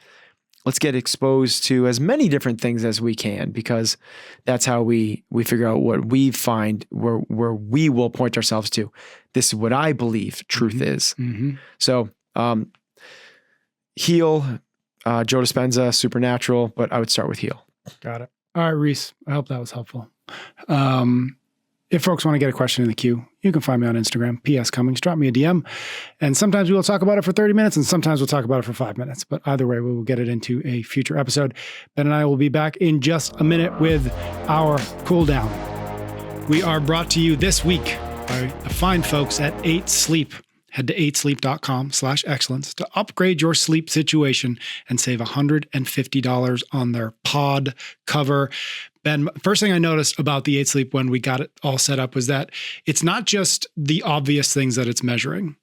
Speaker 2: Let's get exposed to as many different things as we can, because that's how we figure out what we find, where we will point ourselves to. This is what I believe truth is. So heal, Joe Dispenza, Supernatural, but I would start with heal.
Speaker 1: Got it. All right, Reese, I hope that was helpful. If folks want to get a question in the queue, you can find me on Instagram, PS Cummings, drop me a DM. And sometimes we will talk about it for 30 minutes and sometimes we'll talk about it for 5 minutes. But either way, we will get it into a future episode. Ben and I will be back in just a minute with our cool down. We are brought to you this week by the fine folks at 8 Sleep. Head to 8sleep.com/excellence to upgrade your sleep situation and save $150 on their pod cover. Ben, first thing I noticed about the 8 Sleep when we got it all set up was that it's not just the obvious things that it's measuring,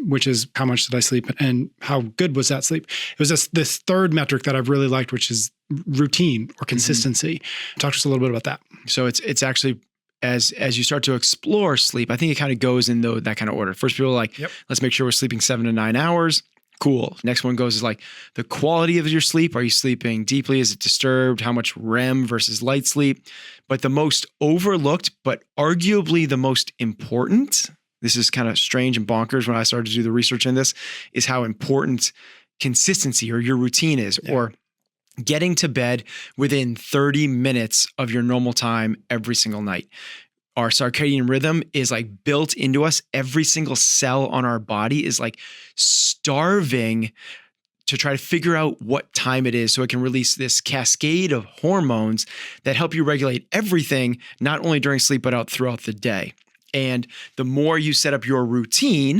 Speaker 1: which is how much did I sleep and how good was that sleep. It was this third metric that I've really liked, which is routine or consistency. Talk to us a little bit about that.
Speaker 2: So it's actually, as you start to explore sleep, I think it kind of goes in that kind of order. First, people are like, let's make sure we're sleeping 7 to 9 hours. Cool. Next one goes is like the quality of your sleep. Are you sleeping deeply? Is it disturbed? How much REM versus light sleep? But the most overlooked, but arguably the most important, this is kind of strange and bonkers when I started to do the research in this, is how important consistency or your routine is, or getting to bed within 30 minutes of your normal time every single night. Our circadian rhythm is like built into us. Every single cell on our body is like starving to try to figure out what time it is so it can release this cascade of hormones that help you regulate everything, not only during sleep, but out throughout the day. And the more you set up your routine,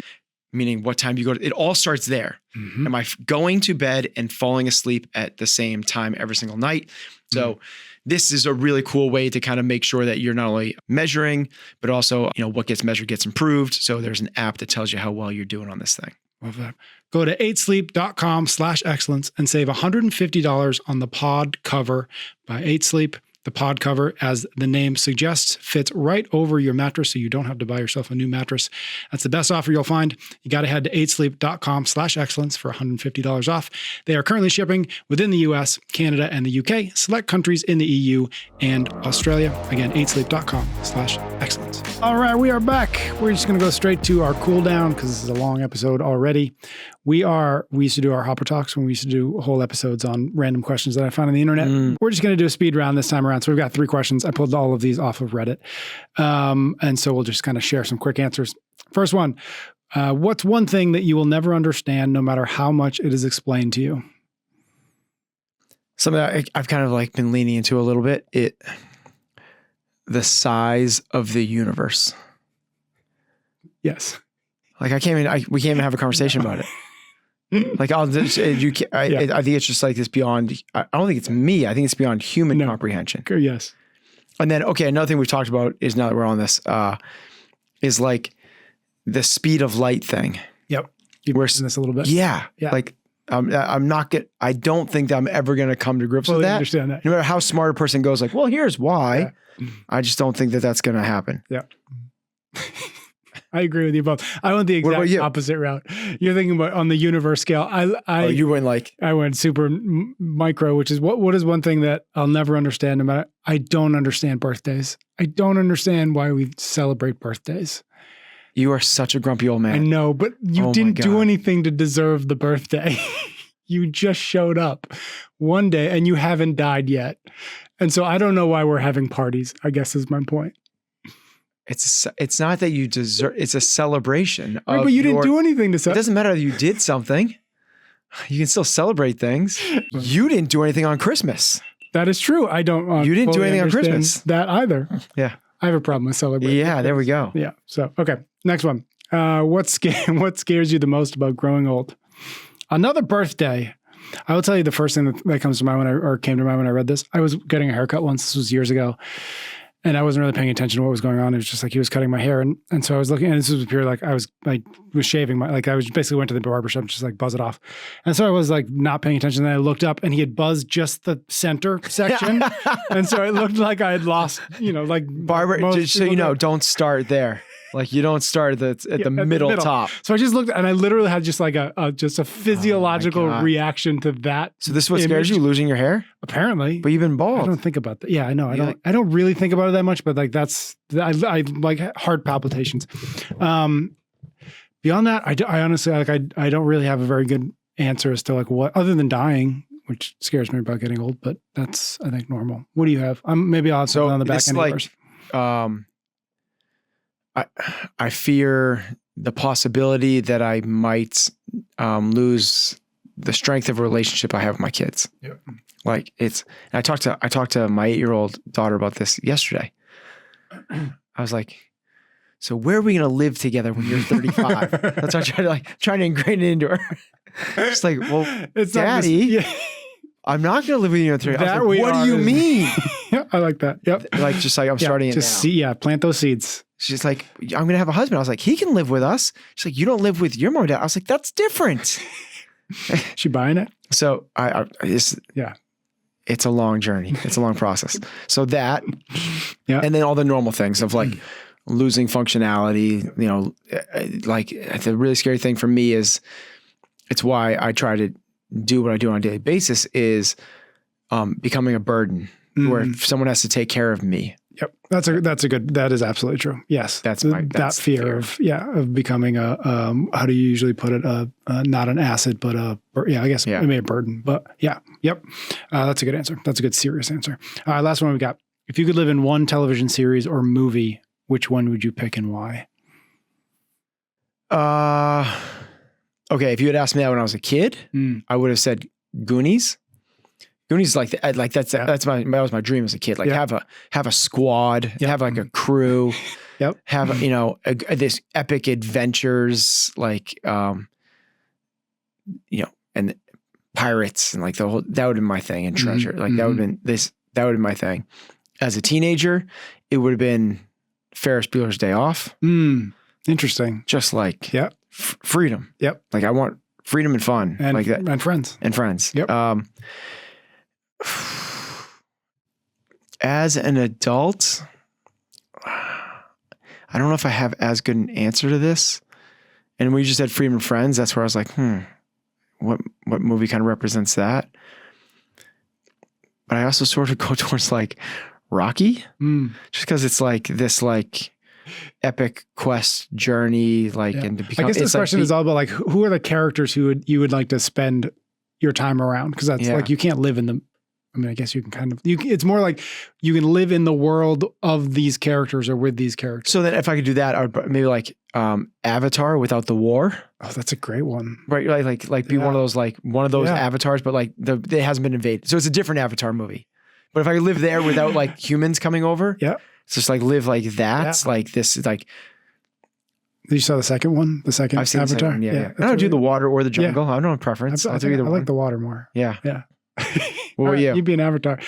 Speaker 2: meaning what time you go to, it all starts there. Am I going to bed and falling asleep at the same time every single night? So this is a really cool way to kind of make sure that you're not only measuring, but also, what gets measured gets improved. So there's an app that tells you how well you're doing on this thing.
Speaker 1: Love that. Go to 8sleep.com/excellence and save $150 on the pod cover by 8 Sleep. The pod cover, as the name suggests, fits right over your mattress, so you don't have to buy yourself a new mattress. That's the best offer you'll find. You got to head to 8sleep.com/excellence for $150 off. They are currently shipping within the US, Canada, and the UK, select countries in the EU, and Australia. Again, 8sleep.com/excellence. All right, we are back. We're just going to go straight to our cool down because this is a long episode already. We used to do our Hopper Talks when we used to do whole episodes on random questions that I found on the internet. We're just going to do a speed round this time around. So we've got 3 questions. I pulled all of these off of Reddit. And so we'll just kind of share some quick answers. First one, what's one thing that you will never understand no matter how much it is explained to you?
Speaker 2: Something that I've kind of like been leaning into a little bit, the size of the universe.
Speaker 1: Yes.
Speaker 2: Like we can't even have a conversation about it. Like I think it's just like this beyond. I don't think it's me. I think it's beyond human comprehension.
Speaker 1: Yes.
Speaker 2: And then another thing we've talked about is, now that we're on this, is like the speed of light thing.
Speaker 1: Yep. You've mentioned this a little bit.
Speaker 2: Yeah. Like I don't think that I'm ever going to come to grips with that.
Speaker 1: Understand that.
Speaker 2: No matter how smart a person goes, like, well, here's why. Yeah. I just don't think that that's going to happen.
Speaker 1: Yeah. I agree with you both. I went the exact opposite route. You're thinking about on the universe scale.
Speaker 2: You went I
Speaker 1: went super micro, which is what is one thing that I'll never understand. No matter, I don't understand birthdays. I don't understand why we celebrate birthdays.
Speaker 2: You are such a grumpy old man.
Speaker 1: I know, but you didn't do anything to deserve the birthday. You just showed up one day and you haven't died yet. And so I don't know why we're having parties, I guess is my point.
Speaker 2: it's not that you deserve, it's a celebration.
Speaker 1: Right, but you didn't do anything to
Speaker 2: It doesn't matter that you did something. You can still celebrate things. You didn't do anything on Christmas.
Speaker 1: That is true. I don't.
Speaker 2: You didn't do anything on Christmas.
Speaker 1: That either.
Speaker 2: Yeah.
Speaker 1: I have a problem with celebrating.
Speaker 2: Yeah, there we go.
Speaker 1: Yeah. So, okay. Next one. What scares you the most about growing old? Another birthday. I will tell you the first thing that comes to mind came to mind when I read this. I was getting a haircut once. This was years ago. And I wasn't really paying attention to what was going on. It was just like he was cutting my hair. And so I was looking, and this was pure, like I was shaving I basically went to the barbershop, just like buzz it off. And so I was like not paying attention. And I looked up and he had buzzed just the center section. And so it looked like I had lost, like
Speaker 2: barber. Just so you know, don't start there. Like you don't start at the middle top.
Speaker 1: So I just looked, and I literally had just like a physiological reaction to that.
Speaker 2: So this is what scares you, losing your hair?
Speaker 1: Apparently.
Speaker 2: But you've been bald.
Speaker 1: I don't think about that. Yeah, I know. I don't really think about it that much, but like I like heart palpitations. Beyond that, I honestly, I don't really have a very good answer as to like what, other than dying, which scares me about getting old, but that's, I think, normal. What do you have? Maybe I'll have something on the back end first.
Speaker 2: I fear the possibility that I might lose the strength of a relationship I have with my kids.
Speaker 1: Yep.
Speaker 2: Like I talked to my 8-year-old daughter about this yesterday. I was like, so where are we going to live together when you're 35? That's what I trying to ingrain it into her. It's like, well, it's Daddy, I'm not going to live with you at 30. I was like, what do you mean?
Speaker 1: Yeah, I like that. Yep.
Speaker 2: Like, just like I'm starting it now.
Speaker 1: Plant those seeds.
Speaker 2: She's like, I'm going to have a husband. I was like, he can live with us. She's like, you don't live with your mom and dad. I was like, that's different.
Speaker 1: She buying it?
Speaker 2: So it's a long journey. It's a long process. So that, and then all the normal things of like losing functionality, like the really scary thing for me is, it's why I try to do what I do on a daily basis is becoming a burden where someone has to take care of me.
Speaker 1: Yep. That is absolutely true. Yes. That's that fear of becoming how do you usually put it? Not an asset, but I guess maybe a burden, but yeah. Yep. That's a good answer. That's a good serious answer. Last one we got. If you could live in one television series or movie, which one would you pick and why?
Speaker 2: Okay. If you had asked me that when I was a kid, I would have said Goonies. Goonies that was my dream as a kid. Like have a squad, have like a crew, have this epic adventures, like and pirates and like the whole, that would have been my thing, and treasure. Like that would have been my thing. As a teenager, it would have been Ferris Bueller's Day Off.
Speaker 1: Interesting.
Speaker 2: Just like freedom. Yep. Like I want freedom and fun,
Speaker 1: and
Speaker 2: like that,
Speaker 1: and friends.
Speaker 2: Yep. As an adult, I don't know if I have as good an answer to this. And when you just said freedom and friends, that's where I was like, what movie kind of represents that? But I also sort of go towards like Rocky, just because it's like this like epic quest journey, like and to become.
Speaker 1: I guess this question is all about like who are the characters you would like to spend your time around, because that's like you can't live in them. I mean, I guess you can kind of, it's more like you can live in the world of these characters or with these characters.
Speaker 2: So then if I could do that, I would maybe like Avatar without the war.
Speaker 1: Oh, that's a great one.
Speaker 2: Right. Like be one of those avatars, but like it hasn't been invaded. So it's a different Avatar movie. But if I could live there without like humans coming over, it's just like live like that. Like this is like.
Speaker 1: You saw the second one? The second
Speaker 2: I've seen
Speaker 1: Avatar?
Speaker 2: The second one, I don't do the water or the jungle. I don't have a preference.
Speaker 1: I like the water more.
Speaker 2: Yeah.
Speaker 1: Yeah.
Speaker 2: What were you?
Speaker 1: You'd be an Avatar.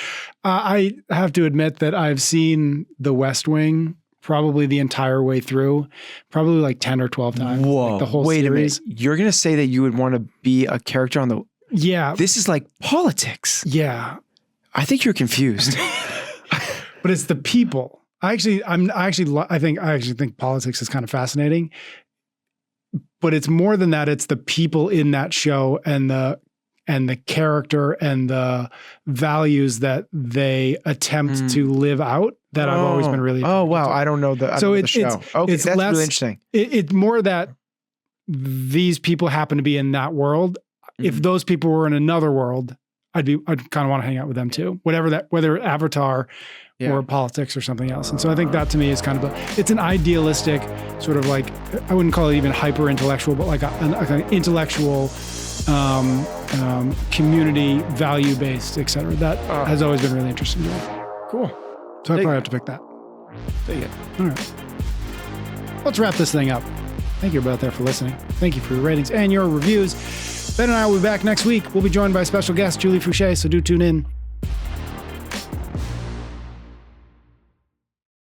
Speaker 1: I have to admit that I've seen The West Wing probably the entire way through, probably like 10 or 12 times.
Speaker 2: Whoa.
Speaker 1: Like the whole
Speaker 2: Wait
Speaker 1: series.
Speaker 2: a minute. You're going to say that you would want to be a character on the...
Speaker 1: Yeah.
Speaker 2: This is like politics.
Speaker 1: Yeah.
Speaker 2: I think you're confused.
Speaker 1: But it's the people. I actually think politics is kind of fascinating, but it's more than that. It's the people in that show and the character and the values that they attempt to live out that I've always been really
Speaker 2: attracted to. I don't know the show. Okay,
Speaker 1: it's
Speaker 2: that's really interesting.
Speaker 1: It's more that these people happen to be in that world. If those people were in another world, I'd kind of want to hang out with them too. Whether Avatar or politics or something else. And so I think that to me is kind of it's an idealistic sort of like, I wouldn't call it even hyper intellectual, but like an intellectual, community value based, et cetera. That has always been really interesting to me.
Speaker 2: Cool.
Speaker 1: So I probably have to pick that.
Speaker 2: Take it.
Speaker 1: All right. Let's wrap this thing up. Thank you both there for listening. Thank you for your ratings and your reviews. Ben and I will be back next week. We'll be joined by a special guest, Julie Fouché, so do tune in.